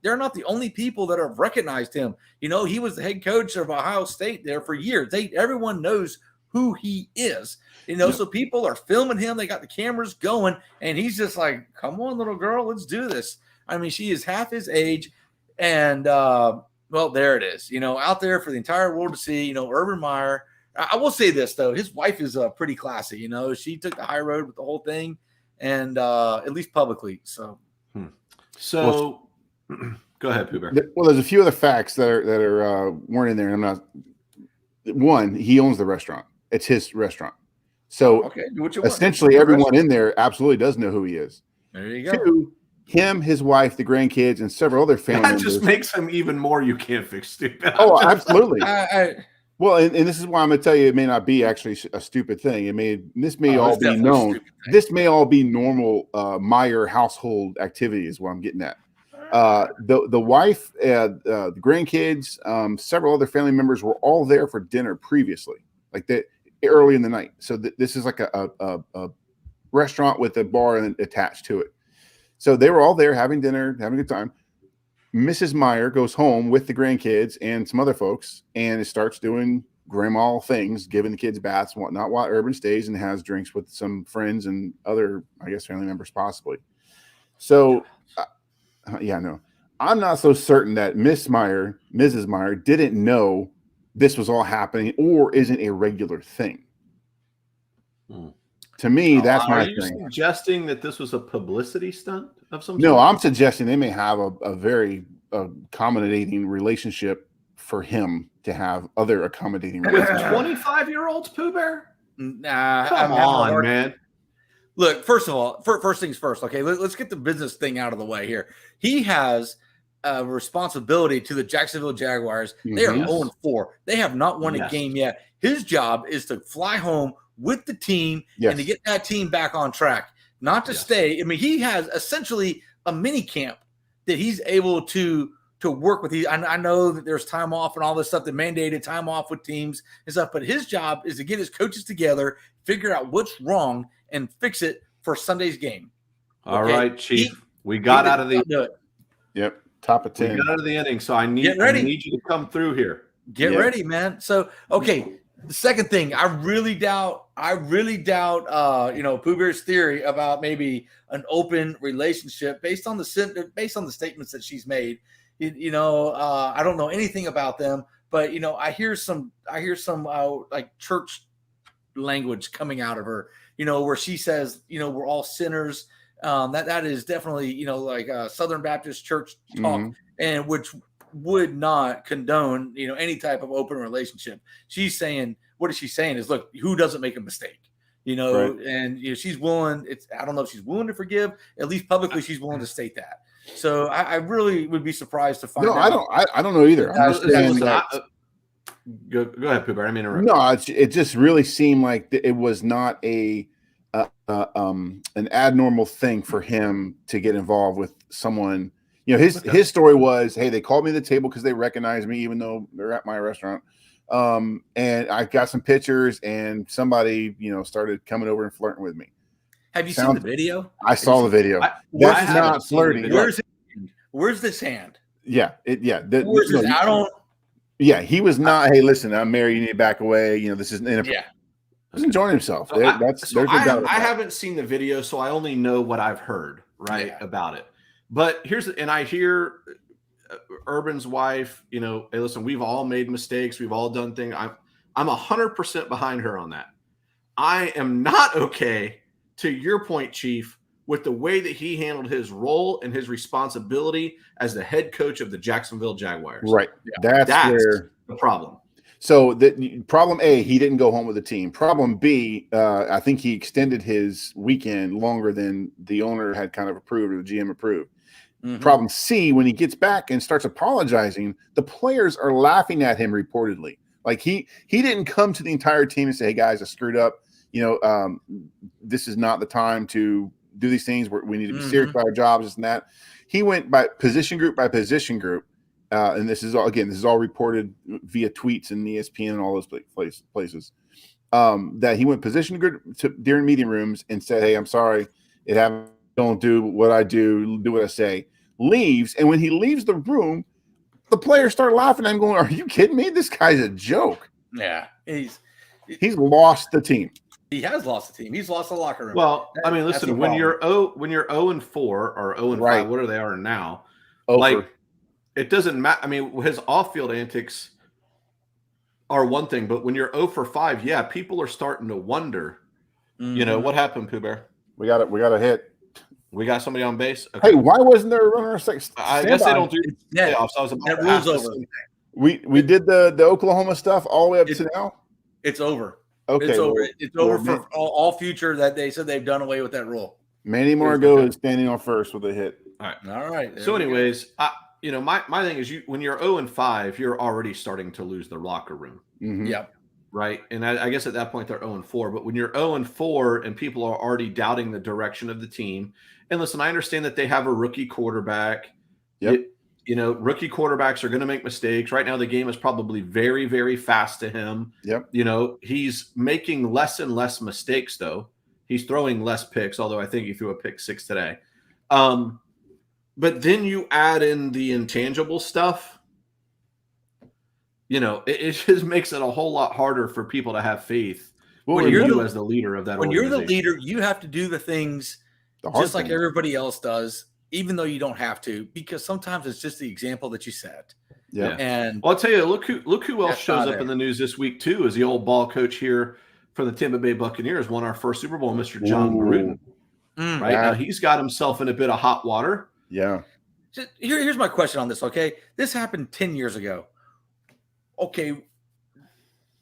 they're not the only people that have recognized him. He was the head coach of Ohio State there for years. Everyone knows who he is, so people are filming him. They got the cameras going, and he's just like, come on, little girl, let's do this. I mean, she is half his age. And, well, there it is, out there for the entire world to see, Urban Meyer. I will say this, though. His wife is pretty classy. She took the high road with the whole thing, and at least publicly. So, go ahead, Pooh Bear. Well, there's a few other facts that weren't in there. And I'm not. One, he owns the restaurant. It's his restaurant. So, okay, do what you essentially, everyone in there absolutely does know who he is. There you go. Two, him, his wife, the grandkids, and several other family members. That just makes him even more you can't fix stupid. Oh, absolutely. Well, and this is why I'm going to tell you it may not be actually a stupid thing. This may all be known. This may all be normal Meyer household activity is what I'm getting at. The wife, the grandkids, several other family members were all there for dinner previously, like that early in the night. So this is like a restaurant with a bar attached to it. So they were all there having dinner, having a good time. Mrs. Meyer goes home with the grandkids and some other folks, and it starts doing grandma things, giving the kids baths and whatnot, while Urban stays and has drinks with some friends and other, I guess, family members possibly. So, no, I'm not so certain that Mrs. Meyer didn't know this was all happening or isn't a regular thing. To me, that's my thing. Are you suggesting that this was a publicity stunt of some sort? No, I'm suggesting they may have a very accommodating relationship for him to have other accommodating relationships. With 25-year-olds, Pooh Bear? Nah. Come on, man. Look, first of all, first things first, okay, let's get the business thing out of the way here. He has a responsibility to the Jacksonville Jaguars. They are 0-4. They have not won a game yet. His job is to fly home with the team and to get that team back on track, not to stay. I mean, he has essentially a mini camp that he's able to work with. I know that there's time off and all this stuff, the mandated time off with teams and stuff, but his job is to get his coaches together, figure out what's wrong, and fix it for Sunday's game. All right, Chief. We got out of the top of 10. We got out of the inning, so I need you to come through here. Get ready, man. So, okay. The second thing, I really doubt, Pooh Bear's theory about maybe an open relationship based on the statements that she's made. I don't know anything about them, but I hear some like church language coming out of her. Where she says, we're all sinners. That is definitely like Southern Baptist church talk, and which would not condone any type of open relationship. She's saying, what is she saying is, look, who doesn't make a mistake, right. And she's willing. I don't know if she's willing to forgive. At least publicly, she's willing to state that. So I really would be surprised to find out. I don't know either. I'm just saying go ahead, Pooh Bear. I mean, no, it just really seemed like it was not an abnormal thing for him to get involved with someone. His story was, hey, they called me to the table because they recognized me, even though they're at my restaurant. And I got some pictures, and somebody, started coming over and flirting with me. Have you seen the video? I saw the video. That's not flirting. Where's this hand? Yeah. Where's this? I don't. Yeah, he was not. Hey, listen, I'm married. You need to back away. This is inappropriate. Yeah. He's enjoying himself. I haven't seen the video, so I only know what I've heard about it. But I hear Urban's wife, hey, listen, we've all made mistakes. We've all done things. I'm 100% behind her on that. I am not okay, to your point, Chief, with the way that he handled his role and his responsibility as the head coach of the Jacksonville Jaguars. Right. Yeah. That's where the problem. So the problem A, he didn't go home with the team. Problem B, I think he extended his weekend longer than the owner had kind of approved or the GM approved. Mm-hmm. Problem C, when he gets back and starts apologizing, the players are laughing at him reportedly. Like he didn't come to the entire team and say, "Hey guys, I screwed up. This is not the time to do these things. We need to be serious about our jobs." This and that. He went by position group, and this is all reported via tweets and ESPN and all those places. That he went position group during meeting rooms and said, "Hey, I'm sorry, it happened. Don't do what I do. Do what I say." Leaves, and when he leaves the room, the players start laughing at him, going, "Are you kidding me? This guy's a joke." Yeah, he's lost the team. He has lost the team. He's lost the locker room. Well, I mean, listen, when you're 0-4 or 0-5, what are they are now? Over. Like, it doesn't matter. I mean, his off-field antics are one thing, but when you're 0-5, yeah, people are starting to wonder. What happened, Pooh Bear? We got a hit. We got somebody on base. Okay. Hey, why wasn't there a runner? I guess they don't do playoffs. I was about that rule's over. We did the Oklahoma stuff all the way up to now. It's over. Okay, it's over. It's over for all future. That they said they've done away with that rule. Manny Margot is standing on first with a hit. All right. So, anyways, my thing is, when you're 0-5, you're already starting to lose the locker room. Mm-hmm. Yep. Right. And I guess at that point they're 0-4. But when you're 0-4 and people are already doubting the direction of the team, and listen, I understand that they have a rookie quarterback. Yep. Rookie quarterbacks are going to make mistakes. Right now, the game is probably very, very fast to him. Yep. He's making less and less mistakes, though. He's throwing less picks, although I think he threw a pick 6 today. But then you add in the intangible stuff. It just makes it a whole lot harder for people to have faith when you're as the leader of that. When you're the leader, you have to do the things just like everybody else does, even though you don't have to, because sometimes it's just the example that you set. Yeah. And I'll tell you, look who else shows up in the news this week too, is the old ball coach here for the Tampa Bay Buccaneers, won our first Super Bowl, Mr. John Gruden. Right now, he's got himself in a bit of hot water. Yeah. Here's my question on this. Okay, this happened 10 years ago. Okay,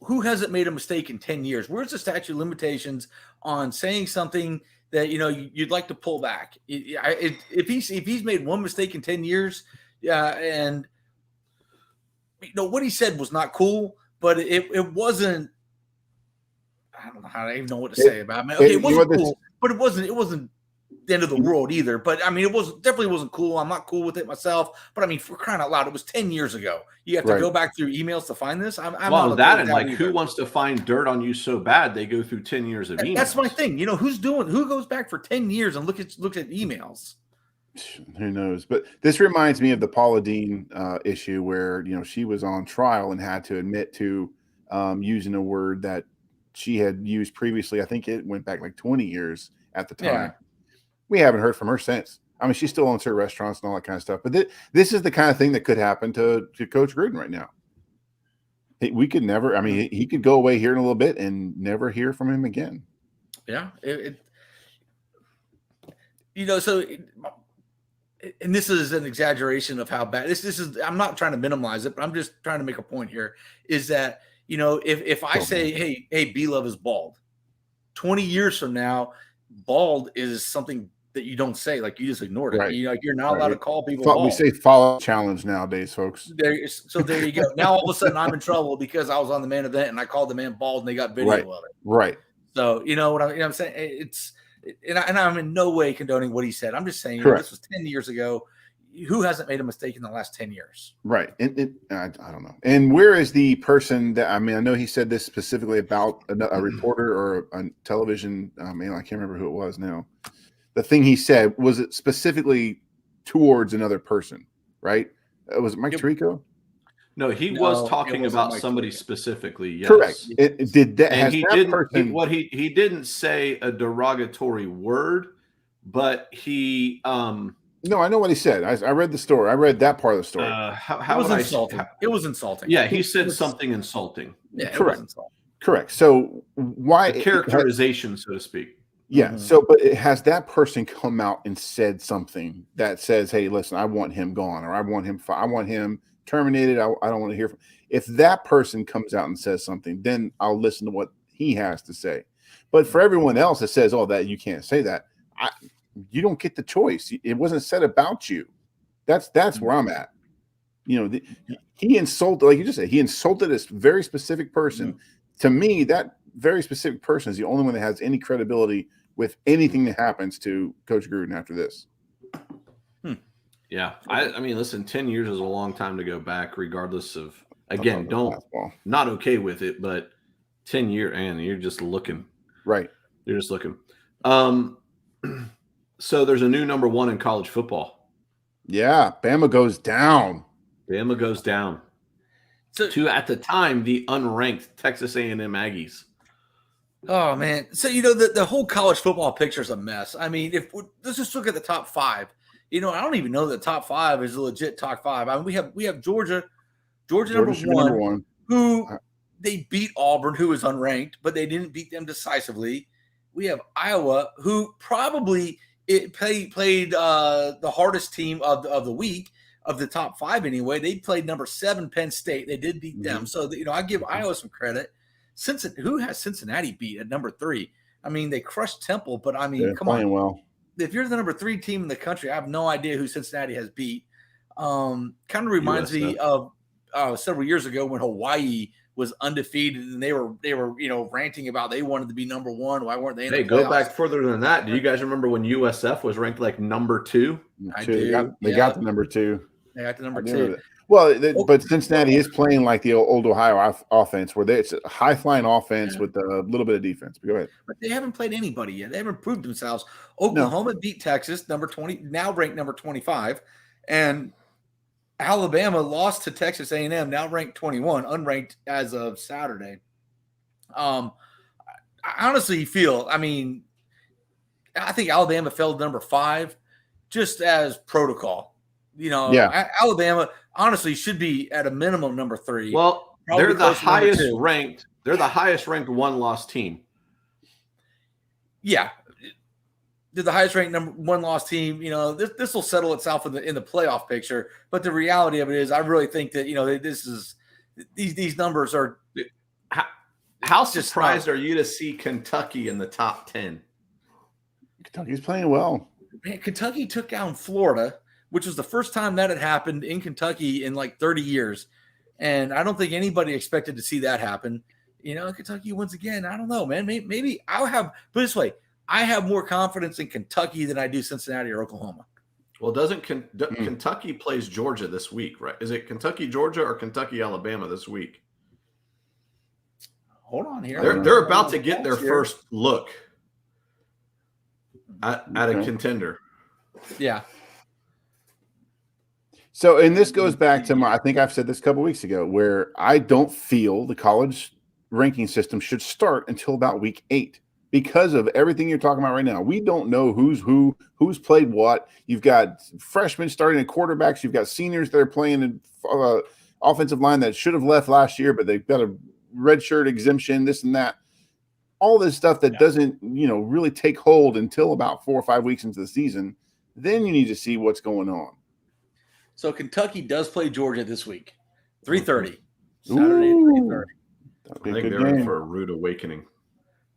who hasn't made a mistake in 10 years? Where's the statute of limitations on saying something that you'd like to pull back? If he's made one mistake in 10 years, and what he said was not cool, but it wasn't. I don't know how I even know what to say about it. Okay, it wasn't cool, but it wasn't the end of the world either. But I mean, definitely wasn't cool. I'm not cool with it myself. But I mean, for crying out loud, it was 10 years ago. You have to go back through emails to find this. I'm not that and like, who wants to find dirt on you so bad they go through 10 years of emails? That's my thing. Who goes back for 10 years and looks at emails? Who knows? But this reminds me of the Paula Deen issue where she was on trial and had to admit to using a word that she had used previously. I think it went back like 20 years at the time. Yeah. We haven't heard from her since. I mean, she still owns her restaurants and all that kind of stuff. But this is the kind of thing that could happen to Coach Gruden right now. We could never. I mean, he could go away here in a little bit and never hear from him again. Yeah. So. And this is an exaggeration of how bad this is. I'm not trying to minimize it, but I'm just trying to make a point here. Is that if I say, hey, B-Love is bald, 20 years from now, bald is something that you don't say, like you just ignored it. Right. You're not allowed to call people bald. We say follow challenge nowadays, folks. There you go. Now all of a sudden I'm in trouble because I was on the main event and I called the man bald and they got video of it. Right. So what I'm saying? It's and I'm in no way condoning what he said. I'm just saying this was 10 years ago. Who hasn't made a mistake in the last 10 years? Right. I don't know. And where is the person that, I mean, I know he said this specifically about a reporter or a television, I can't remember who it was now. The thing he said, was it specifically towards another person, right? Was it Mike Tirico? No, he was talking about somebody specifically. Yes. Correct. Did that? And he didn't say a derogatory word, but he No, I know what he said. I read the story. I read that part of the story. How It was would insulting. It was insulting. Yeah, he said something insulting. Yeah, it Correct. was insulting. Correct. So why The characterization, so to speak. Yeah. Mhm. So, but it has that person come out and said something that says, "Hey, listen, I want him gone, or I want him terminated. I don't want to hear from." If that person comes out and says something, then I'll listen to what he has to say. But for everyone else that says, "Oh, that you can't say that," you don't get the choice. It wasn't said about you. That's where I'm at. He insulted, like you just said, he insulted a very specific person. Mhm. To me, that very specific person is the only one that has any credibility with anything that happens to Coach Gruden after this. Yeah. I mean, listen, 10 years is a long time to go back, regardless of, again, not okay with it, but 10 years, and you're just looking. Right. You're just looking. So there's a new number 1 in college football. Yeah. Bama goes down. Bama goes down. To, at the time, the unranked Texas A&M Aggies. Oh man! So the whole college football picture is a mess. I mean, let's just look at the top 5. I don't even know that the top 5 is a legit top 5. I mean, we have Georgia number one, who they beat Auburn, who is unranked, but they didn't beat them decisively. We have Iowa, who probably played the hardest team of the week. Of the top 5 anyway. They played number 7 Penn State. They did beat them. So, I give Iowa some credit. Who has Cincinnati beat at number 3? I mean, they crushed Temple, but I mean, come on. Well. If you're the number 3 team in the country, I have no idea who Cincinnati has beat. Kind of reminds me of several years ago when Hawaii was undefeated and they were ranting about they wanted to be number 1. Why weren't they in the playoffs? Go back further than that. Do you guys remember when USF was ranked like number 2? They got the number 2. They got the number 2. Well, but Cincinnati is playing like the old Ohio offense, where it's a high-flying offense with a little bit of defense. But go ahead. But they haven't played anybody yet. They haven't proved themselves. Oklahoma beat Texas, number 20, now ranked number 25, and Alabama lost to Texas A&M, now ranked 21, unranked as of Saturday. I honestly feel, I think Alabama fell to number 5 just as protocol. Alabama honestly should be at a minimum number 3. Well, they're the highest ranked. They're the highest ranked one-loss team. Yeah, they're the highest ranked number 1-loss team. This will settle itself in the playoff picture. But the reality of it is, I really think that these numbers are. How surprised are you to see Kentucky in the top 10? Kentucky's playing well. Man, Kentucky took down Florida, which was the first time that had happened in Kentucky in like 30 years. And I don't think anybody expected to see that happen. Kentucky wins again. I don't know, man. Maybe I'll have – put it this way. I have more confidence in Kentucky than I do Cincinnati or Oklahoma. Well, Kentucky plays Georgia this week, right? Is it Kentucky, Georgia, or Kentucky, Alabama this week? Hold on here. They're about to get their first look at a contender. Yeah. So, and this goes back to I think I've said this a couple weeks ago, where I don't feel the college ranking system should start until about week 8 because of everything you're talking about right now. We don't know who's played what. You've got freshmen starting at quarterbacks. You've got seniors that are playing in offensive line that should have left last year, but they've got a redshirt exemption, this and that. All this stuff that doesn't, really take hold until about 4 or 5 weeks into the season. Then you need to see what's going on. So Kentucky does play Georgia this week, 3:30. Saturday at 3:30. I think they're in for a rude awakening.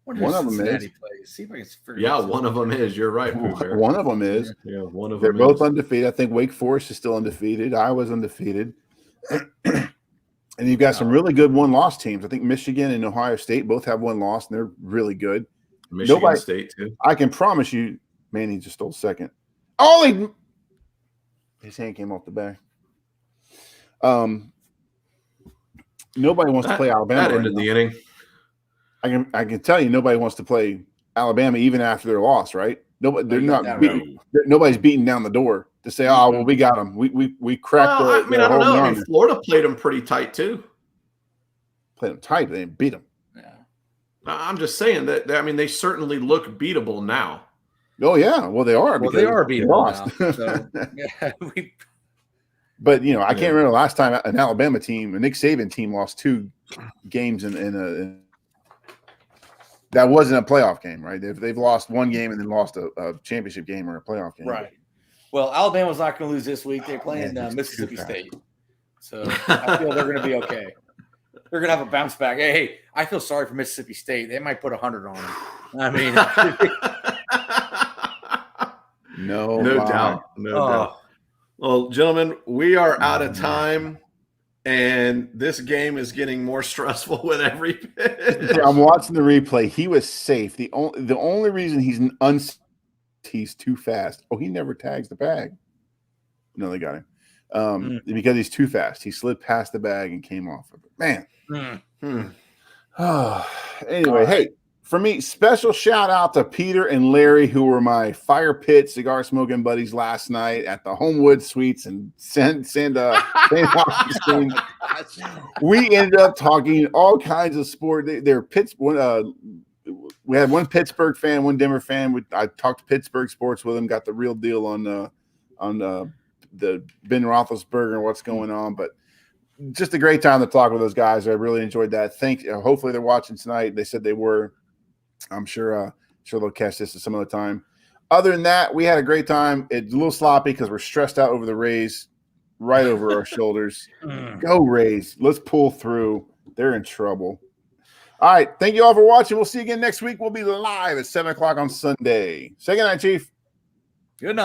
One of them is. See if I can figure yeah, one of them is. You're right. One of them is. Yeah, one of them. They're both undefeated. I think Wake Forest is still undefeated. Iowa's undefeated. And you've got some really good one-loss teams. I think Michigan and Ohio State both have one loss, and they're really good. Michigan State, too. I can promise you, man, he just stole second. Oh, his hand came off the back. Nobody wants to play Alabama. That ended the inning. I can tell you, nobody wants to play Alabama even after their loss, right? Nobody's beating down the door to say, "Oh, well, we got them. We cracked." I don't know. Florida played them pretty tight too. Played them tight, but they didn't beat them. Yeah. I'm just saying that. They certainly look beatable now. Oh yeah, well they are. Well, they are beating them lost. now. So yeah, But I can't remember the last time an Alabama team, a Nick Saban team, lost 2 games in that wasn't a playoff game, right? They've lost 1 game and then lost a championship game or a playoff game. right. Well, Alabama's not going to lose this week. They're playing Mississippi State, so I feel they're going to be okay. They're going to have a bounce back. Hey, I feel sorry for Mississippi State. They might put 100 on them. I mean, no doubt. Well, gentlemen, we are out of time, and this game is getting more stressful with every pitch. I'm watching the replay. He was safe. The only reason he's too fast. Oh, he never tags the bag. No, they got him. Because he's too fast. He slid past the bag and came off of it. Man. Anyway, hey, for me, special shout out to Peter and Larry, who were my fire pit cigar smoking buddies last night at the Homewood Suites in St. Augustine. We ended up talking all kinds of sport. They're Pittsburgh. We had one Pittsburgh fan, one Denver fan. I talked Pittsburgh sports with him. Got the real deal on the Ben Roethlisberger and what's going on. But just a great time to talk with those guys. I really enjoyed that. Hopefully they're watching tonight. They said they were. I'm sure they'll catch this at some other time. Other than that, we had a great time. It's a little sloppy because we're stressed out over the Rays, right over our shoulders. Go Rays! Let's pull through. They're in trouble. All right, thank you all for watching. We'll see you again next week. We'll be live at 7:00 on Sunday. Say good night, Chief. Good night.